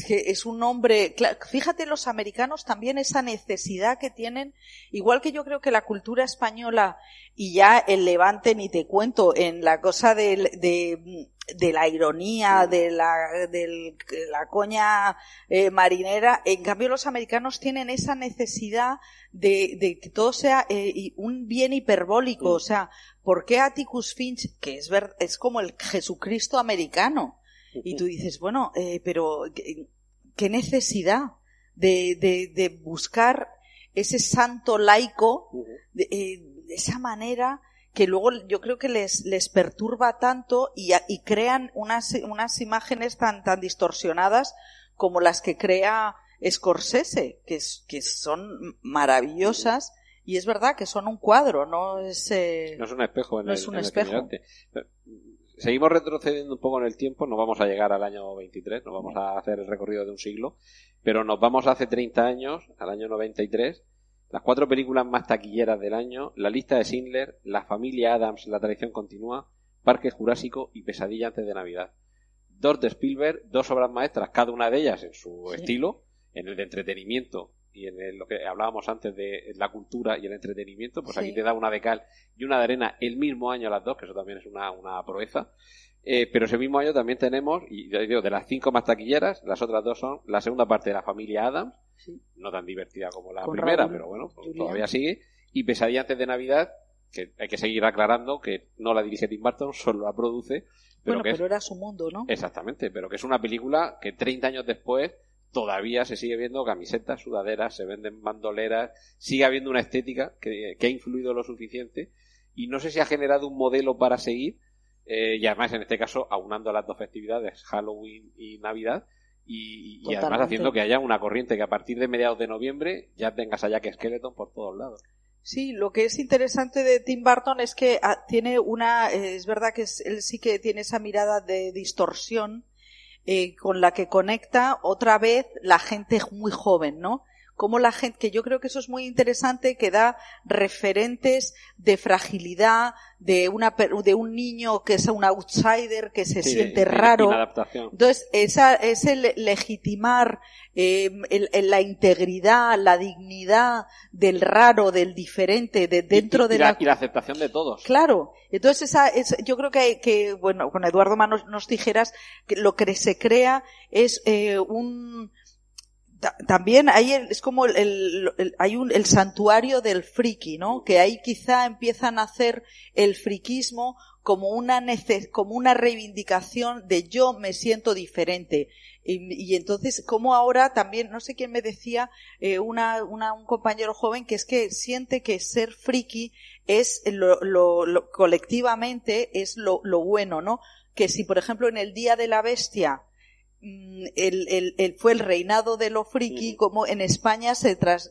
es un hombre, fíjate, los americanos también esa necesidad que tienen, igual que yo creo que la cultura española y ya el Levante ni te cuento, en la cosa de la ironía, de la coña marinera, en cambio los americanos tienen esa necesidad de que todo sea un bien hiperbólico, o sea, ¿por qué Atticus Finch, que es como el Jesucristo americano? Y tú dices, bueno, pero ¿qué necesidad de buscar ese santo laico de esa manera que luego yo creo que les perturba tanto y crean unas imágenes tan distorsionadas como las que crea Scorsese, que son maravillosas, y es verdad que son un cuadro, no es un espejo. No es un espejo. Seguimos retrocediendo un poco en el tiempo, no vamos a llegar al año 23, no vamos a hacer el recorrido de un siglo, pero nos vamos hace 30 años, al año 93, las 4 películas más taquilleras del año, La lista de Schindler, La familia Addams, La tradición continúa, Parque Jurásico y Pesadilla antes de Navidad. 2 de Spielberg, 2 obras maestras, cada una de ellas en su estilo, en el de entretenimiento y en lo que hablábamos antes de la cultura y el entretenimiento, pues aquí te da una de cal y una de arena el mismo año las dos, que eso también es una proeza. Pero ese mismo año también tenemos, y yo digo, de las 5 más taquilleras, las otras 2 son la segunda parte de La familia Addams, no tan divertida como la primera, pero bueno, pues todavía sigue, y Pesadilla antes de Navidad, que hay que seguir aclarando que no la dirige Tim Burton, solo la produce. Pero pero era su mundo, ¿no? Exactamente, pero que es una película que 30 años después todavía se sigue viendo camisetas, sudaderas, se venden bandoleras, sigue habiendo una estética que ha influido lo suficiente, y no sé si ha generado un modelo para seguir, y además en este caso aunando las 2 festividades, Halloween y Navidad, y además haciendo que haya una corriente que a partir de mediados de noviembre ya tengas a Jack Skeleton por todos lados. Sí, lo que es interesante de Tim Burton es que tiene es verdad que él sí que tiene esa mirada de distorsión con la que conecta otra vez la gente muy joven, ¿no? Como la gente, que yo creo que eso es muy interesante, que da referentes de fragilidad, de un niño que es un outsider, que se siente raro. Inadaptación. Entonces, ese legitimar la integridad, la dignidad del raro, del diferente, de dentro de la aceptación de todos. Claro. Entonces, yo creo que bueno, con Eduardo Manos nos dijeras que lo que se crea es también hay es como hay el santuario del friki, ¿no? Que ahí quizá empiezan a hacer el friquismo como una reivindicación de yo me siento diferente. Y entonces, como ahora también, no sé quién me decía, un compañero joven, que es que siente que ser friki es colectivamente es lo bueno, ¿no? Que si, por ejemplo, en el Día de la Bestia, fue el reinado de lo friki, como en España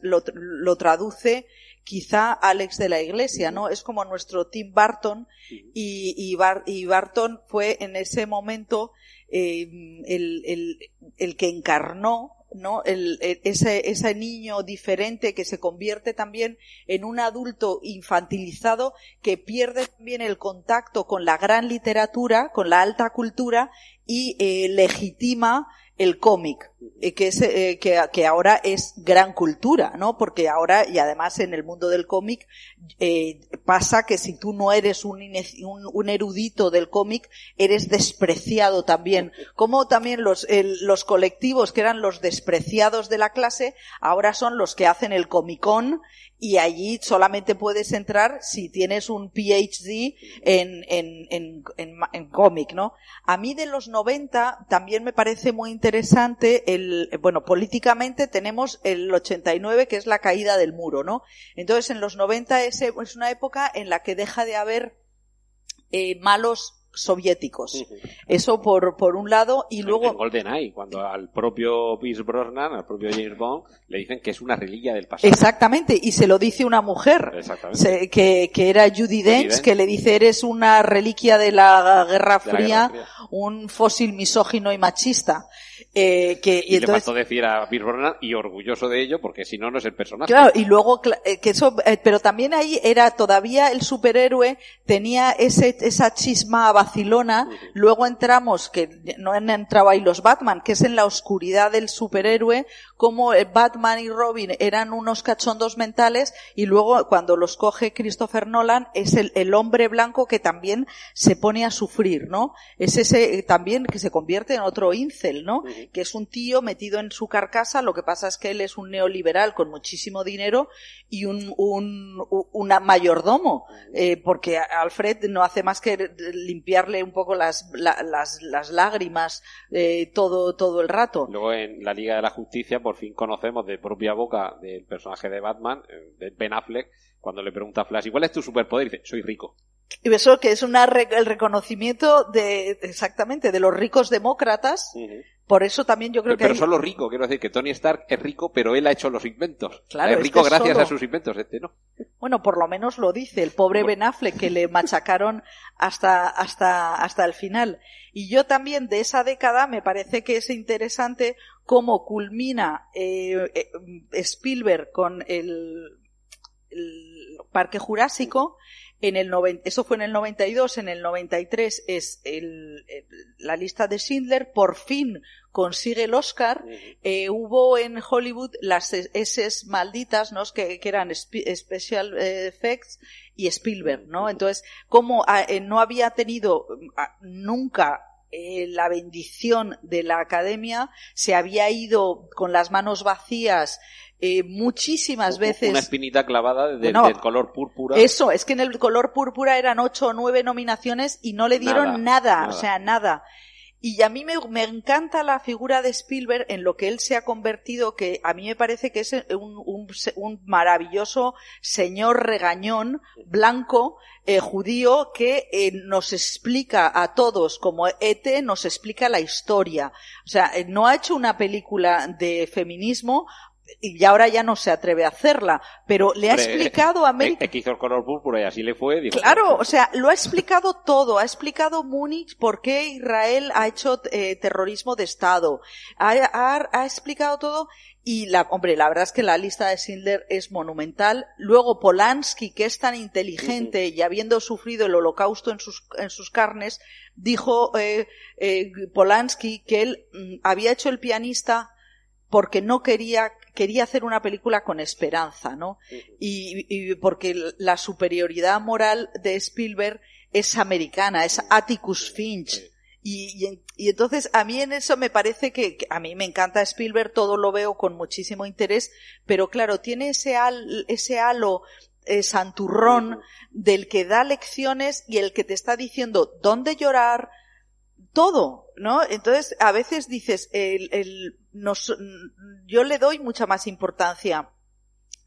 lo traduce quizá Alex de la Iglesia, ¿no? Es como nuestro Tim Burton, y Burton fue en ese momento el que encarnó, ¿no? Ese niño diferente que se convierte también en un adulto infantilizado, que pierde también el contacto con la gran literatura, con la alta cultura, y legitima el cómic, que ahora es gran cultura, ¿no? Porque ahora, y además en el mundo del cómic, pasa que si tú no eres un erudito del cómic, eres despreciado también. Como también los colectivos que eran los despreciados de la clase, ahora son los que hacen el Comic-Con, y allí solamente puedes entrar si tienes un PhD en cómic, ¿no? A mí de los 90 también me parece muy interesante políticamente tenemos el 89, que es la caída del muro, ¿no? Entonces en los 90 es una época en la que deja de haber malos soviéticos. Eso por un lado, y luego en GoldenEye, cuando al propio Pierce Brosnan, al propio James Bond, le dicen que es una reliquia del pasado. Exactamente, y se lo dice una mujer, que era Judi Dench, que le dice: eres una reliquia de la Guerra Fría, un fósil misógino y machista. Y entonces, le faltó decir a Pierce Brosnan, y orgulloso de ello, porque si no, no es el personaje. Claro, y luego pero también ahí era todavía el superhéroe, tenía esa chisma vacilona. Luego entramos, que no han entrado ahí los Batman, que es en la oscuridad del superhéroe, como Batman y Robin eran unos cachondos mentales, y luego cuando los coge Christopher Nolan es el hombre blanco que también se pone a sufrir, ¿no? Es ese también que se convierte en otro incel, ¿no? Que es un tío metido en su carcasa. Lo que pasa es que él es un neoliberal con muchísimo dinero y un mayordomo, porque Alfred no hace más que limpiar limpiarle un poco las lágrimas todo el rato. Luego en la Liga de la Justicia por fin conocemos de propia boca del personaje de Batman, de Ben Affleck, cuando le pregunta a Flash, ¿y cuál es tu superpoder? Y dice, soy rico. Y eso que es el reconocimiento exactamente de los ricos demócratas. Uh-huh. Por eso también yo creo que... Pero solo rico, quiero decir que Tony Stark es rico, pero él ha hecho los inventos. Claro, es rico gracias a sus inventos, no. Bueno, por lo menos lo dice el pobre Ben Affleck, que le machacaron hasta el final. Y yo también de esa década me parece que es interesante cómo culmina Spielberg con el Parque Jurásico. Eso fue en el 92, en el 93 es la lista de Schindler, por fin consigue el Oscar. Hubo en Hollywood las S malditas, ¿no? que eran Special Effects y Spielberg, ¿no? Entonces, como no había tenido nunca la bendición de la Academia, se había ido con las manos vacías muchísimas veces. Una espinita clavada del color púrpura. Eso, es que en el color púrpura eran 8 o 9 nominaciones y no le dieron nada. O sea, nada. Y a mí me encanta la figura de Spielberg en lo que él se ha convertido, que a mí me parece que es un maravilloso señor regañón, blanco, judío, que nos explica a todos, como E.T. nos explica la historia. O sea, no ha hecho una película de feminismo, y ahora ya no se atreve a hacerla, pero le ha explicado a América... Que hizo el color púrpura y así le fue. Dijo, claro, o sea, lo ha explicado todo. Ha explicado Múnich por qué Israel ha hecho terrorismo de Estado. Ha explicado todo. Y la verdad es que la lista de Schindler es monumental. Luego Polanski, que es tan inteligente y habiendo sufrido el holocausto en sus carnes, dijo Polanski que él había hecho El pianista porque no quería hacer una película con esperanza, ¿no? Y porque la superioridad moral de Spielberg es americana, es Atticus Finch. Y entonces a mí en eso me parece que a mí me encanta Spielberg, todo lo veo con muchísimo interés, pero claro, tiene ese halo santurrón del que da lecciones y el que te está diciendo dónde llorar, todo, ¿no? Entonces, a veces dices, yo le doy mucha más importancia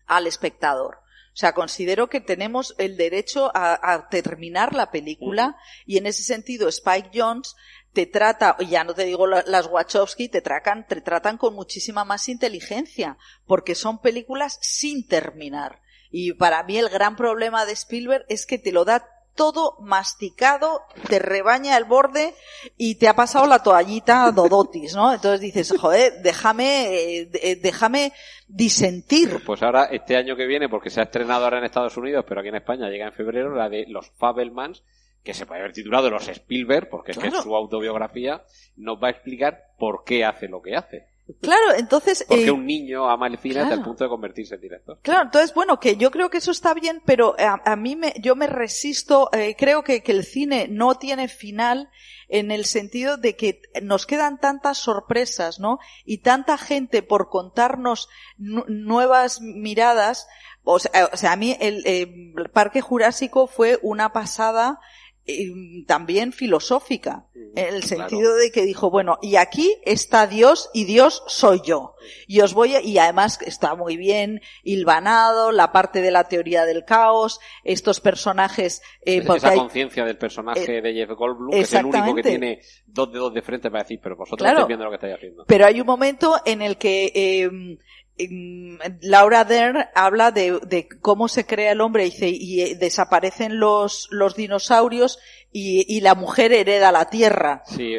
al espectador. O sea, considero que tenemos el derecho a terminar la película y en ese sentido Spike Jonze te trata, ya no te digo las Wachowski, te tratan con muchísima más inteligencia porque son películas sin terminar. Y para mí el gran problema de Spielberg es que te lo da todo masticado, te rebaña el borde y te ha pasado la toallita Dodotis, ¿no? Entonces dices, joder, déjame disentir. Pues ahora, este año que viene, porque se ha estrenado ahora en Estados Unidos, pero aquí en España llega en febrero, la de Los Fabelmans, que se puede haber titulado Los Spielberg, porque es que es su autobiografía, nos va a explicar por qué hace lo que hace. Claro, entonces... Porque un niño ama el cine hasta el punto de convertirse en director. Claro, entonces, bueno, que yo creo que eso está bien, pero a mí yo me resisto, creo que el cine no tiene final en el sentido de que nos quedan tantas sorpresas, ¿no? Y tanta gente por contarnos nuevas miradas. O sea, a mí el Parque Jurásico fue una pasada también filosófica, en el sentido de que dijo, bueno, y aquí está Dios y Dios soy yo. Y y además está muy bien hilvanado la parte de la teoría del caos, estos personajes... esa conciencia del personaje de Jeff Goldblum, que es el único que tiene 2 dedos de frente para decir, pero vosotros estáis viendo lo que estáis haciendo. Pero hay un momento en el que... Laura Dern habla de cómo se crea el hombre, dice, y desaparecen los dinosaurios y la mujer hereda la tierra. Sí,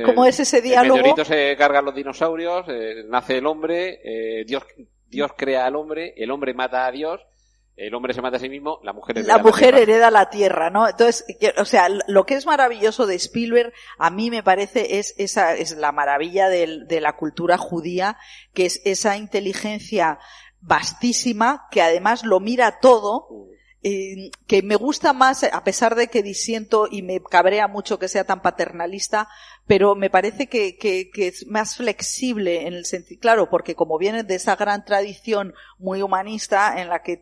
¿cómo es ese diálogo? El meteorito se cargan los dinosaurios, nace el hombre, Dios crea al hombre, el hombre mata a Dios, el hombre se mata a sí mismo, la mujer hereda la tierra, ¿no? Entonces, o sea, lo que es maravilloso de Spielberg, a mí me parece, es la maravilla de la cultura judía, que es esa inteligencia vastísima, que además lo mira todo, que me gusta más, a pesar de que disiento y me cabrea mucho que sea tan paternalista, pero me parece que es más flexible en el sentido, claro, porque como viene de esa gran tradición muy humanista en la que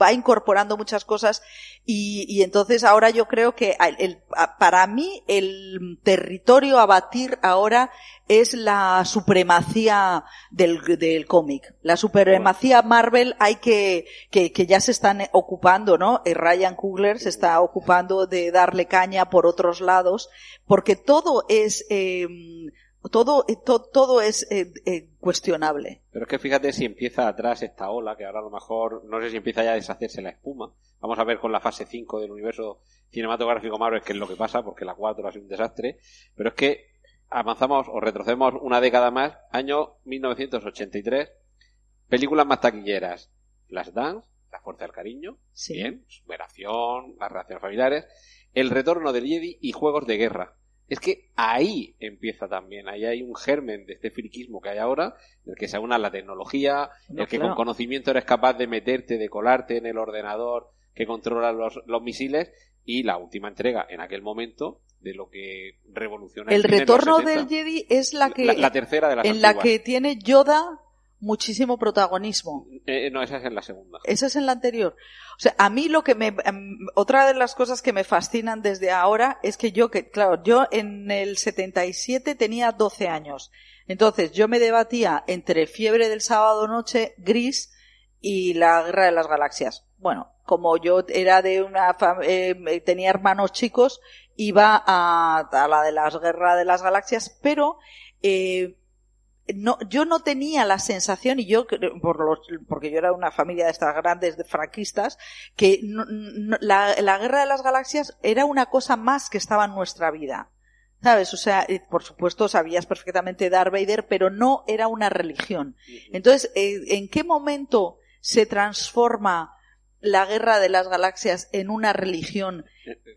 va incorporando muchas cosas y entonces ahora yo creo que para mí el territorio a batir ahora es la supremacía del cómic. La supremacía Marvel hay que ya se están ocupando, ¿no? Ryan Coogler se está ocupando de darle caña por otros lados, porque todo es cuestionable. Pero es que fíjate si empieza atrás esta ola, que ahora a lo mejor, no sé si empieza ya a deshacerse la espuma. Vamos a ver con la fase 5 del universo cinematográfico Marvel qué es lo que pasa, porque la 4 ha sido un desastre. Pero es que avanzamos o retrocedemos una década más, año 1983, películas más taquilleras. Flashdance, La Fuerza del Cariño, sí. Bien, Superación, Las Relaciones Familiares, El Retorno del Jedi y Juegos de Guerra. Es que ahí empieza también, ahí hay un germen de este friquismo que hay ahora, en el que se aúna la tecnología, el que con conocimiento eres capaz de meterte, de colarte en el ordenador que controla los misiles, y la última entrega en aquel momento de lo que revoluciona el Retorno del Jedi es la tercera de las en antiguas. La que tiene Yoda muchísimo protagonismo. No, esa es en la segunda. Esa es en la anterior. O sea, a mí lo que otra de las cosas que me fascinan desde ahora es que yo en el 77 tenía 12 años. Entonces yo me debatía entre Fiebre del sábado noche, Gris y La Guerra de las Galaxias. Bueno, como yo era de tenía hermanos chicos, iba a la de la Guerra de las Galaxias, pero yo no tenía la sensación, y yo porque yo era una familia de estas grandes franquistas, que la Guerra de las Galaxias era una cosa más que estaba en nuestra vida, ¿sabes? O sea, por supuesto sabías perfectamente Darth Vader, pero no era una religión. Entonces, ¿en qué momento se transforma la Guerra de las Galaxias en una religión?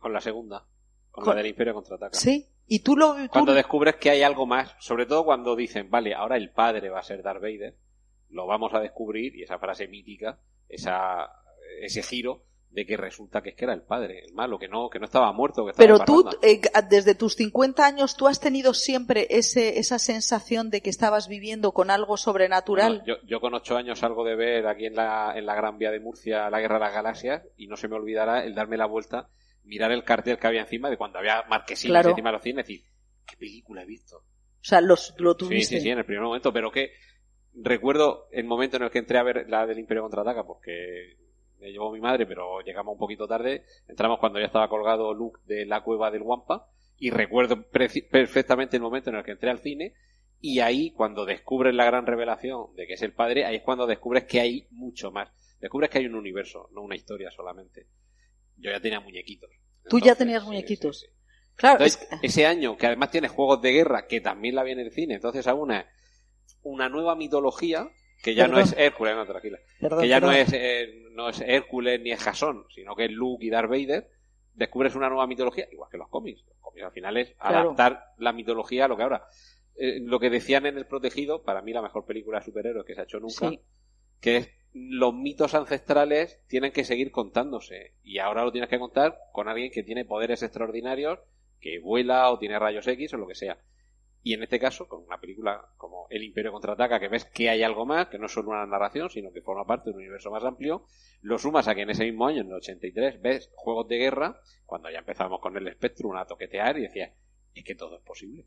Con la segunda, con la del Imperio Contraataca. Sí. Y cuando descubres que hay algo más, sobre todo cuando dicen, vale, ahora el padre va a ser Darth Vader, lo vamos a descubrir, y esa frase mítica, ese giro de que resulta que es que era el padre, el malo, que no estaba muerto, que estaba Pero en tú, parranda. desde tus 50 años, ¿tú has tenido siempre esa sensación de que estabas viviendo con algo sobrenatural? Bueno, yo con 8 años salgo de ver aquí en la Gran Vía de Murcia La Guerra de las Galaxias, y no se me olvidará el darme la vuelta, mirar el cartel que había encima de cuando había marquesinas encima de los cines, y decir, ¿qué película he visto? O sea, lo tuviste. Sí, en el primer momento, pero que recuerdo el momento en el que entré a ver la del Imperio Contraataca, porque me llevó mi madre, pero llegamos un poquito tarde, entramos cuando ya estaba colgado Luke de la cueva del Wampa, y recuerdo perfectamente el momento en el que entré al cine, y ahí cuando descubres la gran revelación de que es el padre, ahí es cuando descubres que hay mucho más, descubres que hay un universo, no una historia solamente. Yo ya tenía muñequitos. Tú ya tenías muñequitos. Sí. Claro. Entonces, ese año, que además tiene Juegos de Guerra, que también la vi en el cine, entonces aún una nueva mitología, que ya no es Hércules, no, tranquila. Que ya no es Hércules ni es Jasón, sino que es Luke y Darth Vader. Descubres una nueva mitología, igual que los cómics. Los cómics al final es adaptar la mitología a lo que ahora. Lo que decían en El Protegido, para mí la mejor película de superhéroes que se ha hecho nunca, que es los mitos ancestrales tienen que seguir contándose, y ahora lo tienes que contar con alguien que tiene poderes extraordinarios, que vuela o tiene rayos X o lo que sea. Y en este caso, con una película como El Imperio Contraataca, que ves que hay algo más, que no es solo una narración, sino que forma parte de un universo más amplio, lo sumas a que en ese mismo año, en el 83, ves Juegos de Guerra, cuando ya empezamos con el Spectrum a toquetear, y decías, es que todo es posible.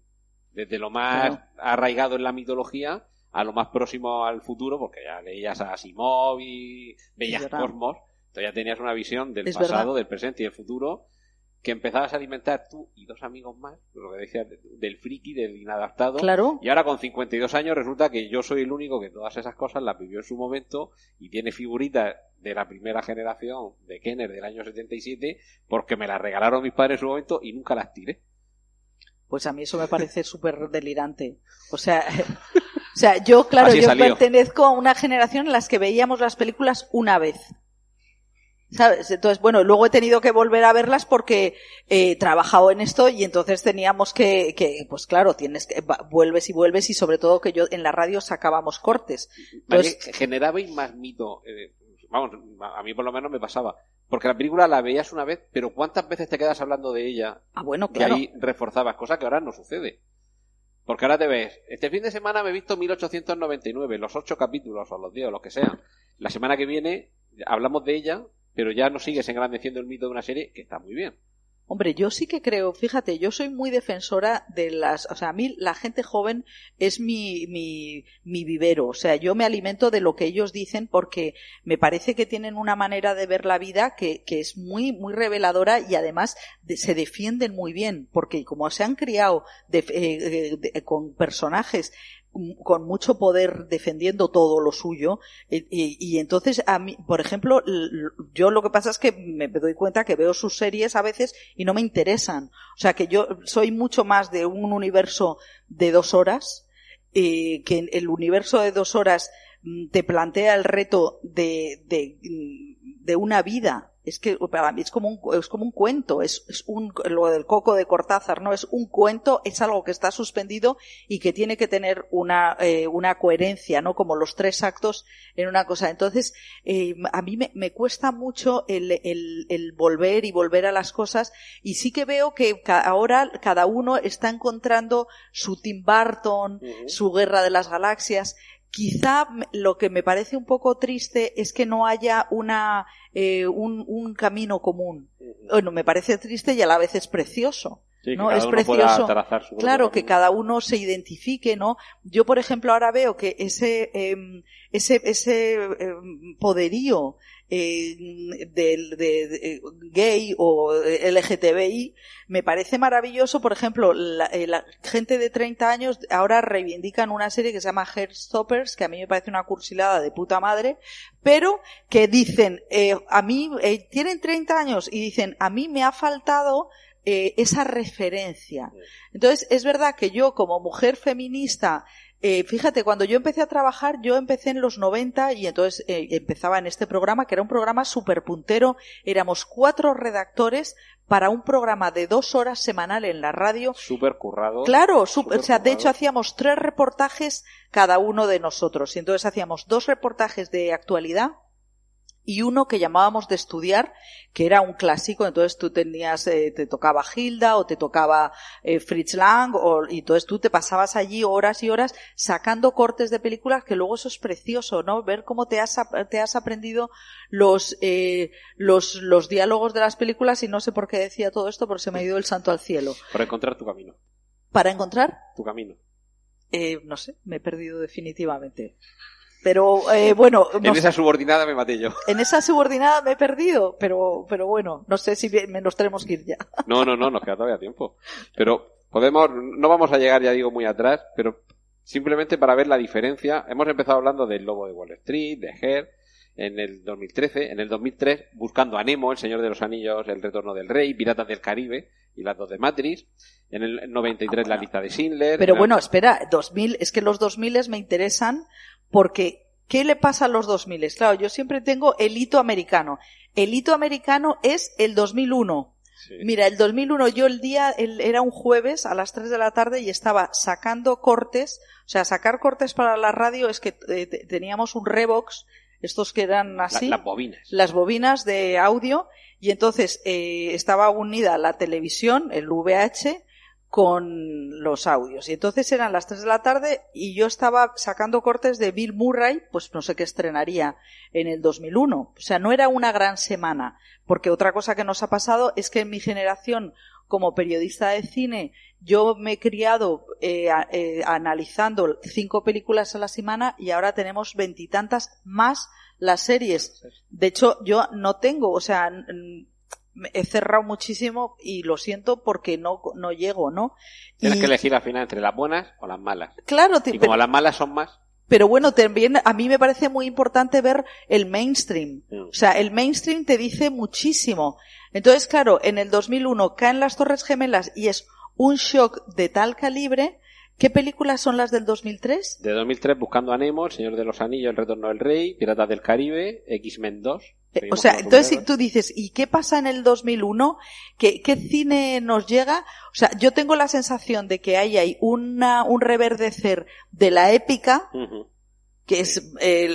Desde lo más arraigado en la mitología a lo más próximo al futuro, porque ya leías a Asimov y veías Cosmos, entonces ya tenías una visión del pasado, del presente y del futuro, que empezabas a alimentar tú y 2 amigos más, lo que decías, del friki, del inadaptado. Claro. Y ahora con 52 años resulta que yo soy el único que todas esas cosas las vivió en su momento, y tiene figuritas de la primera generación de Kenner del año 77, porque me las regalaron mis padres en su momento y nunca las tiré. Pues a mí eso me parece súper delirante. O sea, yo pertenezco a una generación en las que veíamos las películas una vez. ¿Sabes? Entonces, bueno, luego he tenido que volver a verlas porque he trabajado en esto, y entonces teníamos que pues claro, vuelves y sobre todo que yo en la radio sacábamos cortes. Entonces, generabais más mito, vamos, a mí por lo menos me pasaba. Porque la película la veías una vez, pero ¿cuántas veces te quedas hablando de ella? Bueno, claro. Y ahí reforzabas, cosa que ahora no sucede. Porque ahora te ves, este fin de semana me he visto 1899, los 8 capítulos, o los 10, o los que sean. La semana que viene hablamos de ella, pero ya no sigues engrandeciendo el mito de una serie que está muy bien. Hombre, yo sí que creo, fíjate, yo soy muy defensora de o sea, a mí la gente joven es mi vivero, o sea, yo me alimento de lo que ellos dicen porque me parece que tienen una manera de ver la vida que es muy, muy reveladora y además se defienden muy bien, porque como se han criado con personajes con mucho poder defendiendo todo lo suyo y entonces a mí, por ejemplo, yo lo que pasa es que me doy cuenta que veo sus series a veces y no me interesan, o sea que yo soy mucho más de un universo de 2 horas que el universo de 2 horas te plantea el reto de una vida. Es que para mí es como un cuento, lo del Coco de Cortázar, ¿no? Es un cuento, es algo que está suspendido y que tiene que tener una coherencia, ¿no? Como los 3 actos en una cosa. Entonces, a mí me cuesta mucho el volver a las cosas y sí que veo que ahora cada uno está encontrando su Tim Burton, su Guerra de las Galaxias. Quizá lo que me parece un poco triste es que no haya un camino común. Bueno, me parece triste y a la vez es precioso. Sí, ¿no? Que Es cada uno precioso. pueda trazar su Claro, propio que camino. cada uno se identifique, ¿no? Yo, por ejemplo, ahora veo que ese poderío de gay o LGTBI me parece maravilloso. Por ejemplo, la gente de 30 años ahora reivindican una serie que se llama Heartstoppers, que a mí me parece una cursilada de puta madre, pero que dicen, a mí, tienen 30 años y dicen, a mí me ha faltado esa referencia. Entonces, es verdad que yo como mujer feminista, fíjate, cuando yo empecé a trabajar, yo empecé en los 90 y entonces empezaba en este programa, que era un programa súper puntero. Éramos 4 redactores para un programa de 2 horas semanal en la radio. Súper currado. Claro, o sea, de hecho hacíamos 3 reportajes cada uno de nosotros. Y entonces hacíamos 2 reportajes de actualidad y uno que llamábamos de estudiar, que era un clásico. Entonces tú tenías, te tocaba Hilda o te tocaba Fritz Lang, y entonces tú te pasabas allí horas y horas sacando cortes de películas, que luego eso es precioso, ¿no? Ver cómo te has aprendido los diálogos de las películas, y no sé por qué decía todo esto, porque se me ha ido el santo al cielo. Para encontrar tu camino. ¿Para encontrar? Tu camino. No sé, me he perdido definitivamente. Pero bueno, en esa subordinada me maté yo. En esa subordinada me he perdido, pero bueno, no sé si nos tenemos que ir ya. No, nos queda todavía tiempo. Pero no vamos a llegar, ya digo, muy atrás, pero simplemente para ver la diferencia. Hemos empezado hablando del Lobo de Wall Street, de Her, en el 2013, en el 2003, buscando a Nemo, El Señor de los Anillos, El Retorno del Rey, Piratas del Caribe y las 2 de Matrix. En el 93 La Lista de Schindler. Pero bueno, espera, 2000, es que los 2000 me interesan porque ¿qué le pasa a los 2000? Claro, yo siempre tengo el hito americano. El hito americano es el 2001. Sí. Mira, el 2001 yo era un jueves a las 3 de la tarde y estaba sacando cortes. O sea, sacar cortes para la radio es que teníamos un Revox, estos que eran así. Las bobinas. Las bobinas de audio. Y entonces estaba unida la televisión, el VH, con los audios. Y entonces eran las 3 de la tarde y yo estaba sacando cortes de Bill Murray, pues no sé qué estrenaría en el 2001. O sea, no era una gran semana, porque otra cosa que nos ha pasado es que en mi generación, como periodista de cine, yo me he criado analizando 5 películas a la semana y ahora tenemos 20 y tantas más las series. De hecho, yo no tengo, o sea, he cerrado muchísimo y lo siento porque no llego, ¿no? Tienes que elegir al final entre las buenas o las malas. Claro, y como las malas son más. Pero bueno, también a mí me parece muy importante ver el mainstream. O sea, el mainstream te dice muchísimo. Entonces, claro, en el 2001 caen las Torres Gemelas y es un shock de tal calibre. ¿Qué películas son las del 2003? De 2003, Buscando a Nemo, El Señor de los Anillos, El Retorno del Rey, Piratas del Caribe, X-Men 2. O sea, entonces si tú dices, ¿y qué pasa en el 2001? ¿Qué cine nos llega? O sea, yo tengo la sensación de que hay un reverdecer de la épica, que es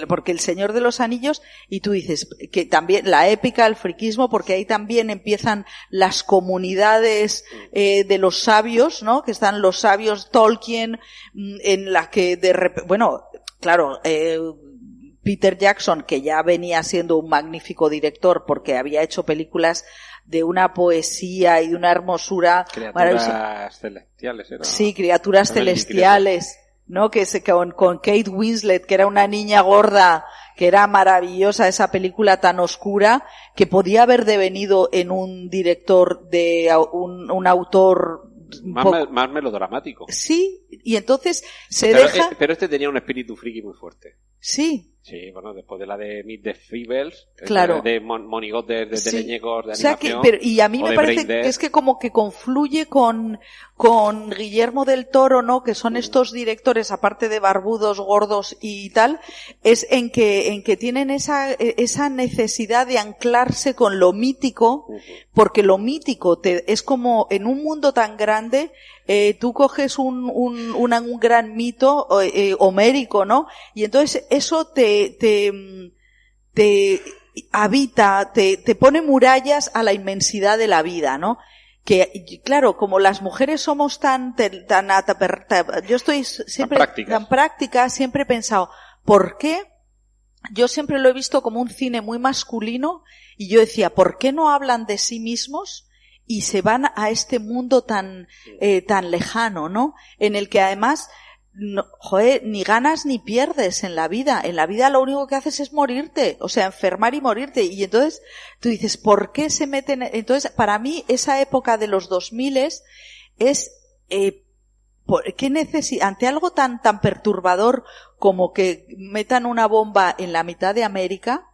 porque El Señor de los Anillos, y tú dices que también la épica, el friquismo, porque ahí también empiezan las comunidades de los sabios, ¿no? Que están los sabios Tolkien, en la que bueno, claro, Peter Jackson, que ya venía siendo un magnífico director porque había hecho películas de una poesía y de una hermosura. Criaturas celestiales, ¿no? Sí, criaturas celestiales, ¿no? Que con Kate Winslet, que era una niña gorda, que era maravillosa, esa película tan oscura, que podía haber devenido en un director de un autor más melodramático. Sí, y entonces pero este tenía un espíritu friki muy fuerte. Sí. Sí, bueno, después de la de Meet the Feebles, claro, de monigotes, de teleñecos, de animación. O sea y a mí me parece que es que como que confluye con Guillermo del Toro, ¿no? Que son estos directores, aparte de barbudos, gordos y tal, es en que tienen esa necesidad de anclarse con lo mítico, porque lo mítico es como en un mundo tan grande, tú coges un gran mito homérico, ¿no? Y entonces eso te habita, te pone murallas a la inmensidad de la vida, ¿no? Que, claro, como las mujeres somos yo estoy siempre tan práctica, siempre he pensado, ¿por qué? Yo siempre lo he visto como un cine muy masculino y yo decía, ¿por qué no hablan de sí mismos y se van a este mundo tan lejano, ¿no? En el que además, no, ni ganas ni pierdes en la vida. En la vida lo único que haces es morirte, o sea, enfermar y morirte. Y entonces tú dices, ¿por qué se meten? Entonces, para mí, esa época de los 2000 es, ¿qué necesidad? Ante algo tan perturbador como que metan una bomba en la mitad de América,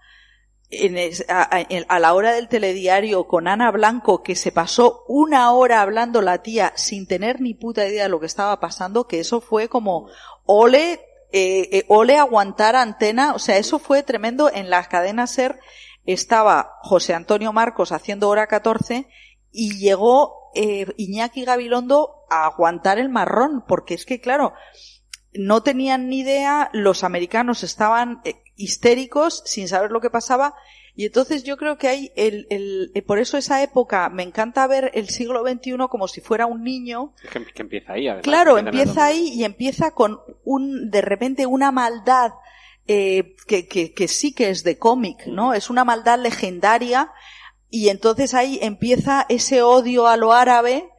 a la hora del telediario con Ana Blanco, que se pasó 1 hora hablando la tía sin tener ni puta idea de lo que estaba pasando, que eso fue como ole aguantar antena, o sea, eso fue tremendo. En las cadenas SER estaba José Antonio Marcos haciendo Hora 14 y llegó Iñaki Gabilondo a aguantar el marrón, porque es que claro, no tenían ni idea, los americanos estaban histéricos sin saber lo que pasaba, y entonces yo creo que hay por eso esa época me encanta ver el siglo XXI como si fuera un niño. Es que empieza ahí, además. Claro, empieza ahí y empieza con de repente una maldad que sí que es de cómic, ¿no? Es una maldad legendaria, y entonces ahí empieza ese odio a lo árabe.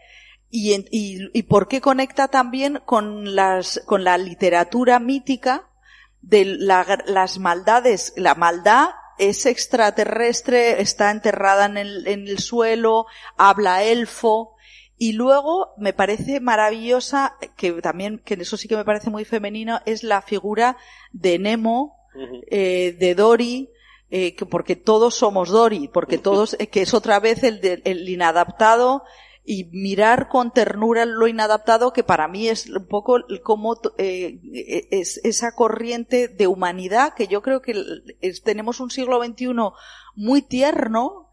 Y por qué conecta también con la literatura mítica de las maldades. La maldad es extraterrestre, está enterrada en el suelo, habla elfo, y luego me parece maravillosa, que eso sí que me parece muy femenino, es la figura de Nemo, de Dory, porque todos somos Dory, porque todos, que es otra vez el inadaptado, y mirar con ternura lo inadaptado, que para mí es un poco como es esa corriente de humanidad que yo creo que tenemos un siglo XXI muy tierno.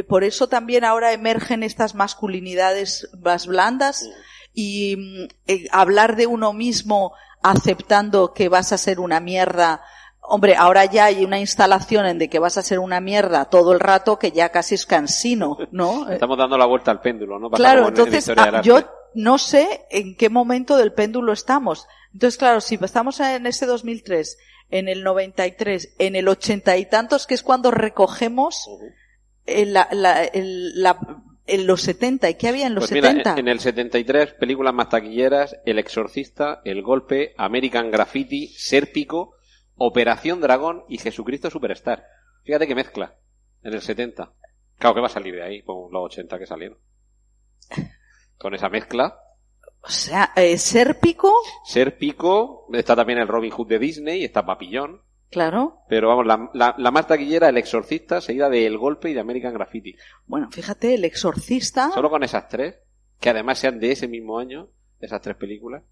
Por eso también ahora emergen estas masculinidades más blandas y hablar de uno mismo aceptando que vas a ser una mierda. Hombre, ahora ya hay una instalación en de que vas a ser una mierda todo el rato que ya casi es cansino, ¿no? Estamos dando la vuelta al péndulo, ¿no? Claro, entonces yo no sé en qué momento del péndulo estamos. Entonces, claro, si estamos en ese 2003, en el 93, en el 80 y tantos, que es cuando recogemos en los 70. ¿Y qué había en los 70? Mira, en el 73, películas más taquilleras: El Exorcista, El Golpe, American Graffiti, Sérpico, Operación Dragón y Jesucristo Superstar. Fíjate qué mezcla en el 70. Claro que va a salir de ahí, con los 80 que salieron. Con esa mezcla. O sea, Sérpico. Sérpico, está también el Robin Hood de Disney, está Papillón. Claro. Pero vamos, la más taquillera, El Exorcista, seguida de El Golpe y de American Graffiti. Bueno, fíjate, El Exorcista. Solo con esas tres, que además sean de ese mismo año, esas tres películas.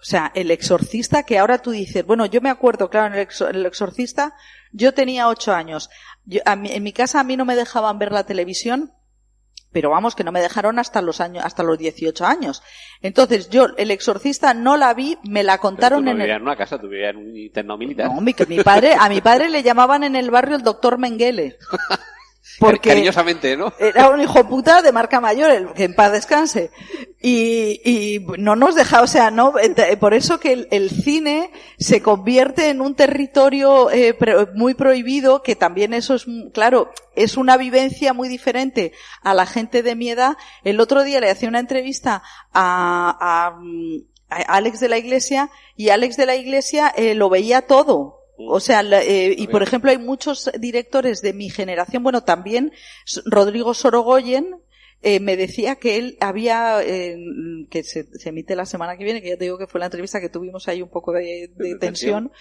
O sea, El Exorcista, que ahora tú dices, bueno, yo me acuerdo, claro, en el Exorcista, yo tenía 8 años. En mi casa a mí no me dejaban ver la televisión, pero vamos, que no me dejaron hasta los 18 años. Entonces yo, El Exorcista no la vi, me la contaron en una casa, tú vivías en un interno militar. No, a mi padre le llamaban en el barrio el doctor Mengele. Porque cariñosamente, ¿no? Era un hijo puta de marca mayor, que en paz descanse. Y no nos deja, o sea, no, por eso que el cine se convierte en un territorio muy prohibido, que también eso es, claro, es una vivencia muy diferente a la gente de mi edad. El otro día le hacía una entrevista a Alex de la Iglesia, y Alex de la Iglesia lo veía todo. O sea, y por ejemplo hay muchos directores de mi generación, bueno, también Rodrigo Sorogoyen, me decía que él había, que se emite la semana que viene, que ya te digo que fue la entrevista que tuvimos ahí un poco de tensión.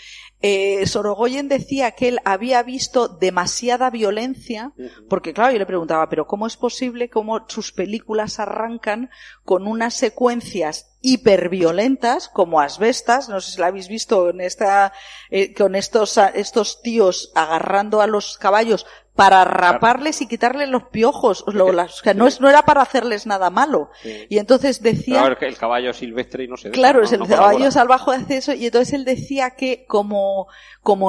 Sorogoyen decía que él había visto demasiada violencia, porque claro, yo le preguntaba, pero ¿cómo es posible cómo sus películas arrancan con unas secuencias hiperviolentas, como Asbestas, no sé si la habéis visto en esta, con estos tíos agarrando a los caballos para raparles y quitarles los piojos, o sea, no era para hacerles nada malo. Sí. Y entonces decía... Claro, el caballo silvestre y no se deja. Claro, ¿no? Es el caballo salvaje hace eso, y entonces él decía que como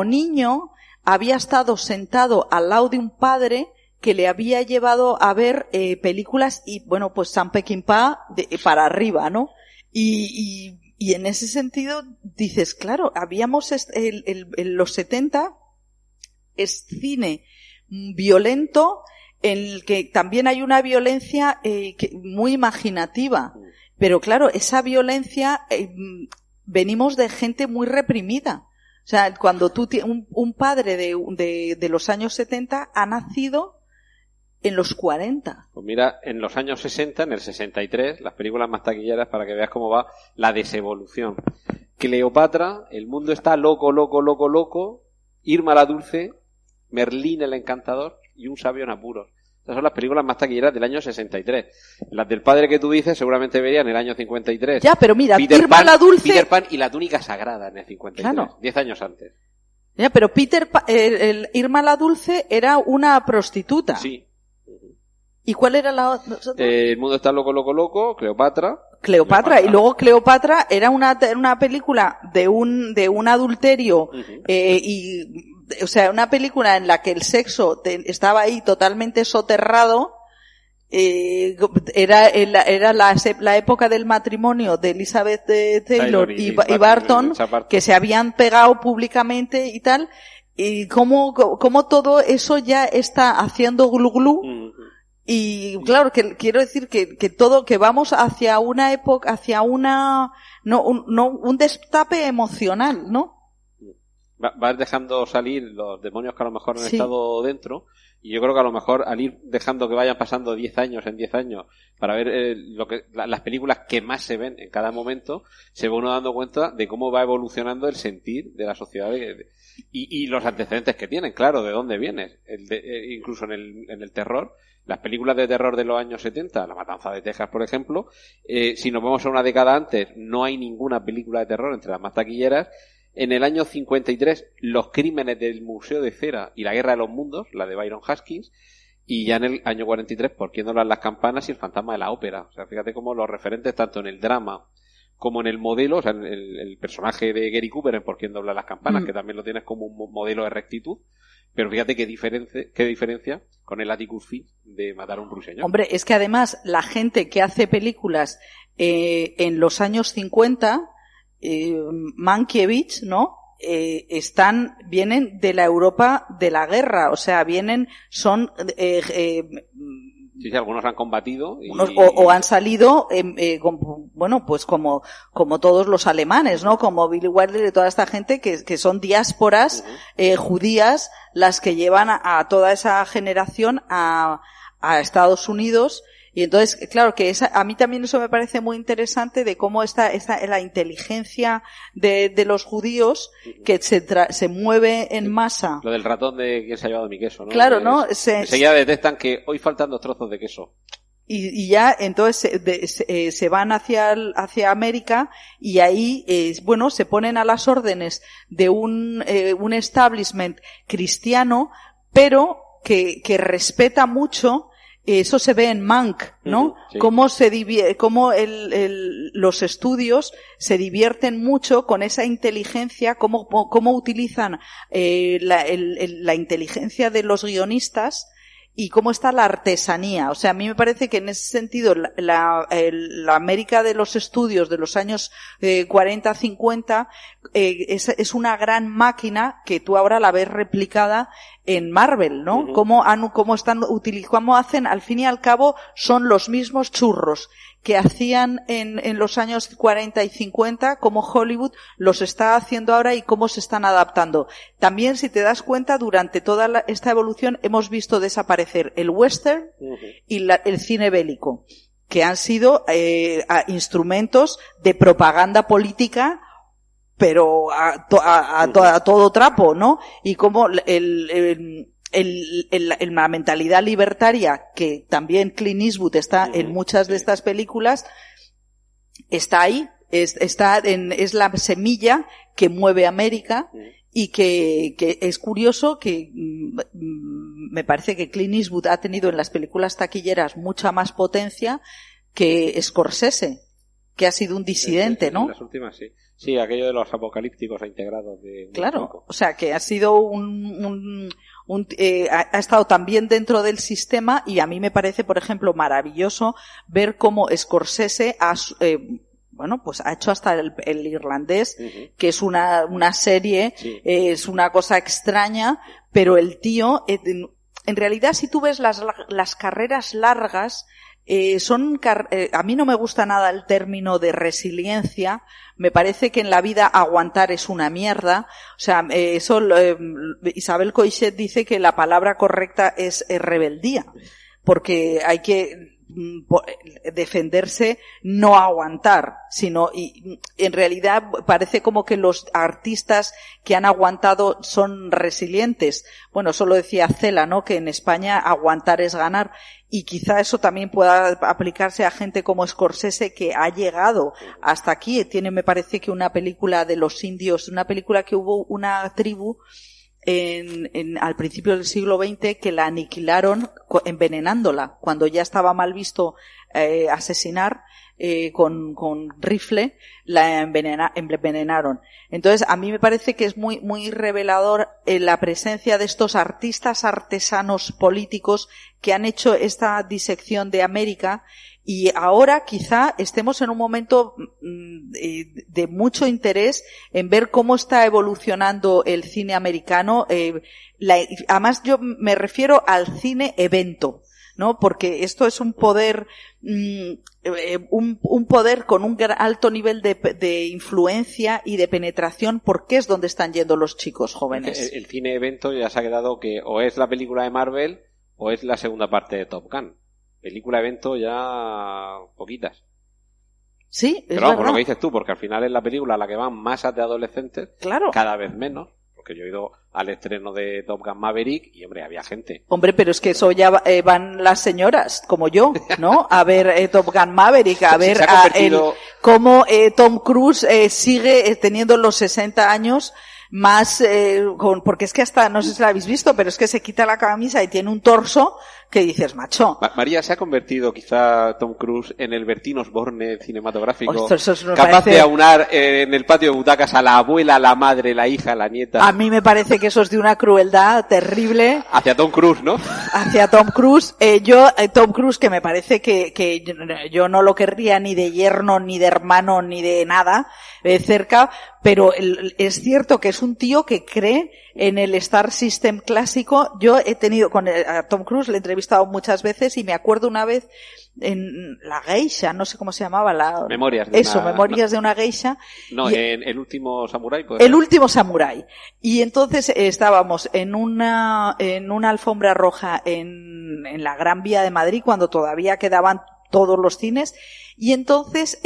niño había estado sentado al lado de un padre que le había llevado a ver películas y, bueno, pues San Peckinpah para arriba, ¿no? Y en ese sentido dices, claro, habíamos en los 70 es cine violento en el que también hay una violencia muy imaginativa, pero claro, esa violencia venimos de gente muy reprimida. O sea, cuando tú un padre de los años 70 ha nacido en los 40. Pues mira, en los años 60, en el 63, las películas más taquilleras, para que veas cómo va la desevolución. Cleopatra, El mundo está loco, loco, loco, loco, Irma la dulce, Merlín el encantador y Un sabio en apuros. Estas son las películas más taquilleras del año 63. Las del padre que tú dices seguramente verían en el año 53. Ya, pero mira, Irma la dulce... Peter Pan y la túnica sagrada en el 53. Claro. 10 años antes. Ya, pero Irma la dulce era una prostituta. Sí. ¿Y cuál era la otra? El mundo está loco, loco, loco, Cleopatra, y luego Cleopatra era una película de un adulterio, o sea, una película en la que el sexo estaba ahí totalmente soterrado. Era la época del matrimonio de Elizabeth Taylor y Barton, que se habían pegado públicamente y tal, y cómo todo eso ya está haciendo glu glu. Y claro, que quiero decir que todo, que vamos hacia una época, hacia un destape emocional, ¿no? Vas dejando salir los demonios que a lo mejor han estado dentro, y yo creo que a lo mejor al ir dejando que vayan pasando 10 años en 10 años para ver las películas que más se ven en cada momento, se va uno dando cuenta de cómo va evolucionando el sentir de la sociedad y los antecedentes que tienen, claro, de dónde vienes. Incluso en el terror, las películas de terror de los años 70, La Matanza de Texas, por ejemplo, si nos vamos a una década antes, no hay ninguna película de terror entre las más taquilleras. En el año 53, Los crímenes del Museo de Cera y La guerra de los mundos, la de Byron Haskins, y ya en el año 43, ¿Por quién doblan las campanas? Y El fantasma de la ópera. O sea, fíjate cómo los referentes, tanto en el drama como en el modelo, o sea, en el personaje de Gary Cooper en Por quién doblan las campanas, que también lo tienes como un modelo de rectitud, pero fíjate qué diferencia con el Atticus Finch de Matar a un ruiseñor. Hombre, es que además la gente que hace películas en los años 50... Mankiewicz, ¿no? Vienen de la Europa de la guerra, o sea, son sí, algunos han combatido o han salido bueno, pues como todos los alemanes, ¿no? Como Billy Wilder y toda esta gente que son diásporas judías las que llevan a toda esa generación a Estados Unidos. Y entonces, claro, que a mí también eso me parece muy interesante de cómo está la inteligencia de los judíos que se mueve en masa. Lo del ratón de quién se ha llevado mi queso, ¿no? Claro, ¿no? Enseguida detectan que hoy faltan 2 trozos de queso. Y ya, entonces, se van hacia América y ahí, bueno, se ponen a las órdenes de un establishment cristiano, pero que respeta mucho. Eso se ve en Mank, ¿no? Sí. Cómo los estudios se divierten mucho con esa inteligencia, cómo utilizan la inteligencia de los guionistas y cómo está la artesanía. O sea, a mí me parece que en ese sentido la América de los estudios de los años 40, 50 es una gran máquina que tú ahora la ves replicada en Marvel, ¿no? Cómo hacen, al fin y al cabo, son los mismos churros que hacían en los años 40 y 50, como Hollywood los está haciendo ahora y cómo se están adaptando. También, si te das cuenta, durante toda esta evolución hemos visto desaparecer el western y el cine bélico, que han sido instrumentos de propaganda política, pero a todo trapo, ¿no? Y como la mentalidad libertaria, que también Clint Eastwood está en muchas de estas películas, está ahí, es la semilla que mueve América, y que es curioso que me parece que Clint Eastwood ha tenido en las películas taquilleras mucha más potencia que Scorsese, que ha sido un disidente, ¿no? En las últimas, sí. Sí, aquello de los apocalípticos integrados de... Claro, o sea, que ha sido ha estado también dentro del sistema, y a mí me parece, por ejemplo, maravilloso ver cómo Scorsese ha hecho hasta el irlandés, que es una serie, es una cosa extraña, pero el tío, en realidad, si tú ves las carreras largas, a mí no me gusta nada el término de resiliencia. Me parece que en la vida aguantar es una mierda. O sea, Isabel Coixet dice que la palabra correcta es rebeldía, porque hay que defenderse, no aguantar, sino, y en realidad parece como que los artistas que han aguantado son resilientes. Bueno, eso lo decía Cela, ¿no? Que en España aguantar es ganar, y quizá eso también pueda aplicarse a gente como Scorsese, que ha llegado hasta aquí. Tiene, me parece, que una película de los indios, una película que hubo una tribu al principio del siglo XX que la aniquilaron envenenándola, cuando ya estaba mal visto asesinar con rifle, la envenenaron. Entonces, a mí me parece que es muy, muy revelador la presencia de estos artistas artesanos políticos que han hecho esta disección de América. Y ahora quizá estemos en un momento de mucho interés en ver cómo está evolucionando el cine americano. Además, yo me refiero al cine evento, ¿no? Porque esto es un poder, un poder con un alto nivel de influencia y de penetración, porque es donde están yendo los chicos jóvenes. El cine evento ya se ha quedado que o es la película de Marvel o es la segunda parte de Top Gun. Película evento ya poquitas. Sí, pero vamos, por lo que dices tú, porque al final es la película a la que van masas de adolescentes, claro, cada vez menos, porque yo he ido al estreno de Top Gun Maverick y, hombre, había gente. Hombre, pero es que eso ya van las señoras, como yo, ¿no? A ver Top Gun Maverick, a ver cómo Tom Cruise sigue teniendo los 60 años más, porque es que hasta, no sé si la habéis visto, pero es que se quita la camisa y tiene un torso que dices, macho. María, ¿se ha convertido quizá Tom Cruise en el Bertín Osborne cinematográfico? Eso capaz de aunar en el patio de butacas a la abuela, la madre, la hija, la nieta. A mí me parece que eso es de una crueldad terrible. Hacia Tom Cruise, ¿no? Hacia Tom Cruise. Tom Cruise, que me parece que yo no lo querría ni de yerno, ni de hermano, ni de nada cerca, pero es cierto que es un tío que cree en el Star System clásico. Yo he tenido a Tom Cruise, le he entrevistado muchas veces, y me acuerdo una vez en La Geisha, no sé cómo se llamaba, Memorias de una Geisha. No, en El Último Samurái. El Último Samurái. Y entonces estábamos en una alfombra roja en la Gran Vía de Madrid, cuando todavía quedaban todos los cines, y entonces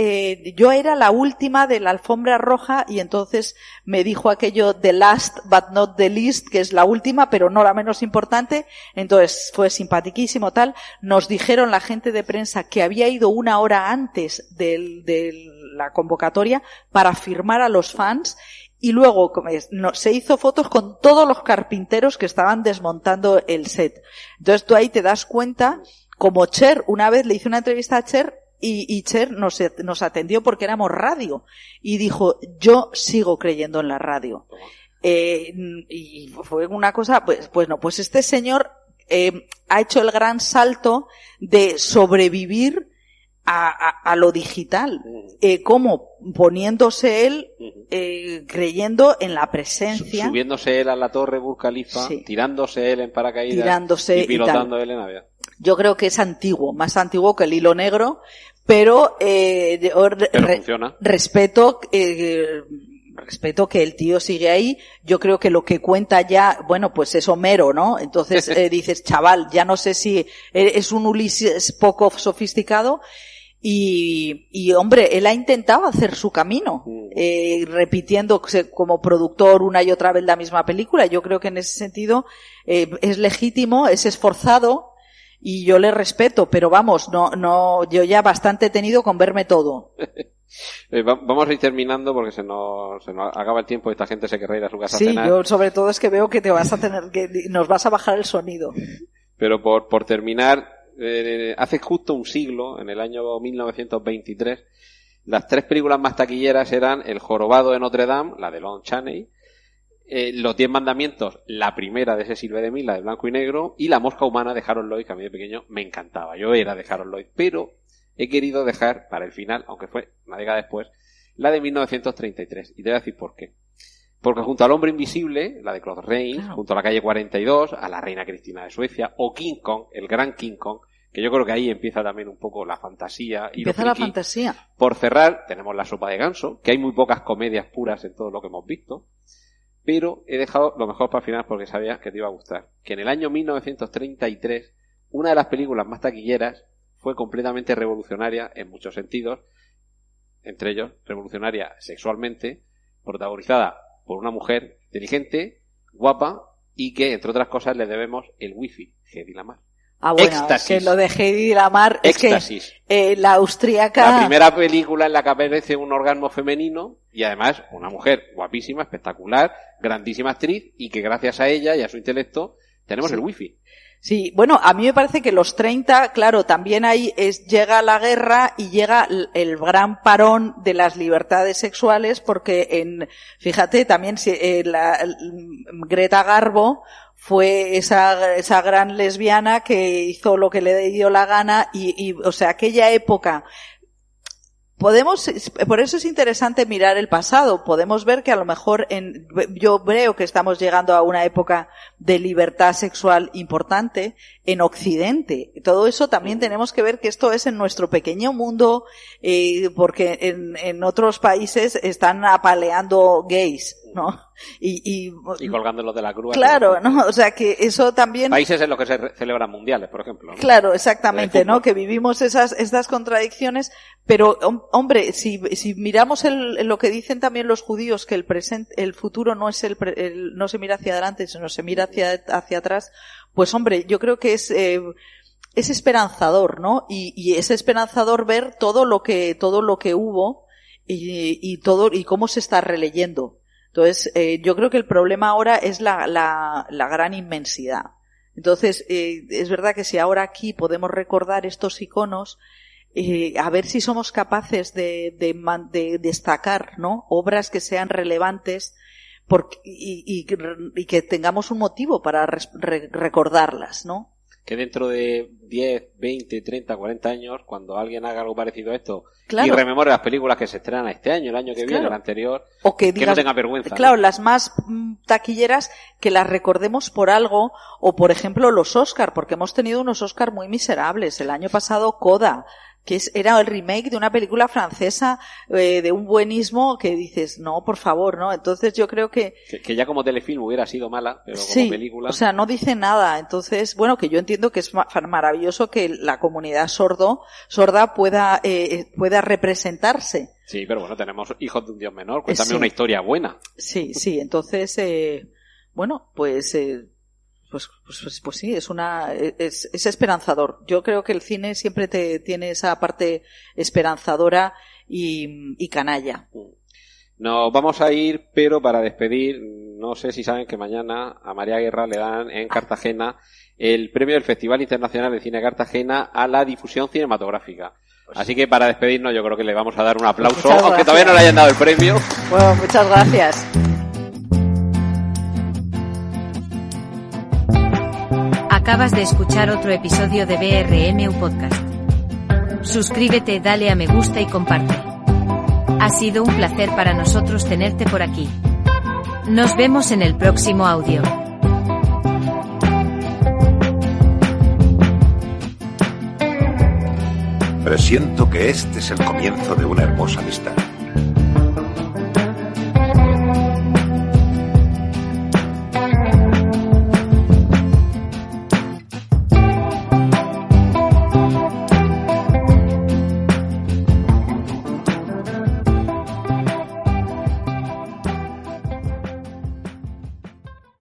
yo era la última de la alfombra roja, y entonces me dijo aquello the last but not the least, que es la última pero no la menos importante. Entonces fue simpaticísimo tal. Nos dijeron la gente de prensa que había ido una hora antes de la convocatoria para firmar a los fans, y luego se hizo fotos con todos los carpinteros que estaban desmontando el set. Entonces tú ahí te das cuenta, como Cher, una vez le hice una entrevista a Cher, y Cher nos atendió porque éramos radio, y dijo, yo sigo creyendo en la radio. Y fue una cosa, pues este señor ha hecho el gran salto de sobrevivir a lo digital, como poniéndose él, creyendo en la presencia, subiéndose él a la torre Burj Khalifa, sí, tirándose él en paracaídas y pilotando él en avión. Yo creo que es antiguo, más antiguo que el hilo negro, pero funciona. Respeto que el tío sigue ahí. Yo creo que lo que cuenta ya, bueno, pues es Homero, ¿no? Entonces dices, chaval, ya no sé si es un Ulises poco sofisticado. Y hombre, él ha intentado hacer su camino, repitiendo como productor una y otra vez la misma película. Yo creo que en ese sentido es legítimo, es esforzado, y yo le respeto, pero vamos, no, yo ya bastante he tenido con verme todo. Vamos a ir terminando porque se nos acaba el tiempo y esta gente se querrá ir a su casa a cenar. Sí, yo sobre todo es que veo que nos vas a bajar el sonido. Pero por terminar, hace justo un siglo, en el año 1923, las 3 películas más taquilleras eran El jorobado de Notre Dame, la de Lon Chaney, Los 10 mandamientos, la primera de Cecil B. DeMille, la de blanco y negro, y La mosca humana de Harold Lloyd, que a mí de pequeño me encantaba. Yo era de Harold Lloyd, pero he querido dejar para el final, aunque fue una década después, la de 1933. Y te voy a decir por qué. Porque junto al Hombre Invisible, la de Claude Rains, claro, junto a La calle 42, a La reina Cristina de Suecia, o King Kong, el gran King Kong, que yo creo que ahí empieza también un poco la fantasía. Empieza la fantasía. Por cerrar, tenemos La sopa de ganso, que hay muy pocas comedias puras en todo lo que hemos visto, pero he dejado lo mejor para el final porque sabía que te iba a gustar. Que en el año 1933, una de las películas más taquilleras fue completamente revolucionaria en muchos sentidos, entre ellos revolucionaria sexualmente, protagonizada por una mujer inteligente, guapa, y que, entre otras cosas, le debemos el wifi, Hedy Lamarr. Ah, bueno, Éxtasis. Es que lo de Hedy Lamarr es Éxtasis. Que la austríaca... La primera película en la que aparece un orgasmo femenino y además una mujer guapísima, espectacular, grandísima actriz y que gracias a ella y a su intelecto tenemos el wifi. Sí, bueno, a mí me parece que los 30, claro, también ahí llega la guerra y llega el gran parón de las libertades sexuales porque fíjate, también Greta Garbo fue esa gran lesbiana que hizo lo que le dio la gana y o sea, aquella época. Por eso es interesante mirar el pasado. Podemos ver que a lo mejor yo creo que estamos llegando a una época de libertad sexual importante en Occidente. Todo eso también tenemos que ver que esto es en nuestro pequeño mundo, porque en otros países están apaleando gays, ¿no? Y colgándolos de la grúa. Claro, ¿no? O sea que eso también... Países en los que se celebran mundiales, por ejemplo, ¿no? Claro, exactamente, ¿no? Que vivimos estas contradicciones, pero, hombre, si miramos lo que dicen también los judíos, que el futuro no es no se mira hacia adelante, sino se mira hacia atrás, pues hombre, yo creo que es esperanzador, ¿no? Y es esperanzador ver todo lo que hubo y cómo se está releyendo. Entonces, yo creo que el problema ahora es la gran inmensidad. Entonces, es verdad que si ahora aquí podemos recordar estos iconos, a ver si somos capaces de destacar, ¿no? Obras que sean relevantes y que tengamos un motivo para recordarlas, ¿no? Que dentro de 10, 20, 30, 40 años, cuando alguien haga algo parecido a esto, claro, y rememore las películas que se estrenan este año, el año que viene, el anterior, o que no tenga vergüenza. Claro, ¿no? Las más taquilleras, que las recordemos por algo, o por ejemplo los Oscar, porque hemos tenido unos Oscar muy miserables. El año pasado Coda, que era el remake de una película francesa de un buenismo que dices, no, por favor, ¿no? Entonces yo creo que ya como telefilm hubiera sido mala, pero sí, como película... o sea, no dice nada. Entonces, bueno, que yo entiendo que es maravilloso que la comunidad sorda pueda representarse. Sí, pero bueno, tenemos Hijos de un Dios menor, cuéntame una historia buena. Sí, entonces, bueno, pues sí, es esperanzador. Yo creo que el cine siempre tiene esa parte esperanzadora y canalla. Nos vamos a ir, pero para despedir, no sé si saben que mañana a María Guerra le dan en Cartagena el premio del Festival Internacional de Cine de Cartagena a la difusión cinematográfica. Así que para despedirnos yo creo que le vamos a dar un aplauso, aunque todavía no le hayan dado el premio. Bueno, muchas gracias. Acabas de escuchar otro episodio de BRMU Podcast. Suscríbete, dale a me gusta y comparte. Ha sido un placer para nosotros tenerte por aquí. Nos vemos en el próximo audio. Presiento que este es el comienzo de una hermosa amistad.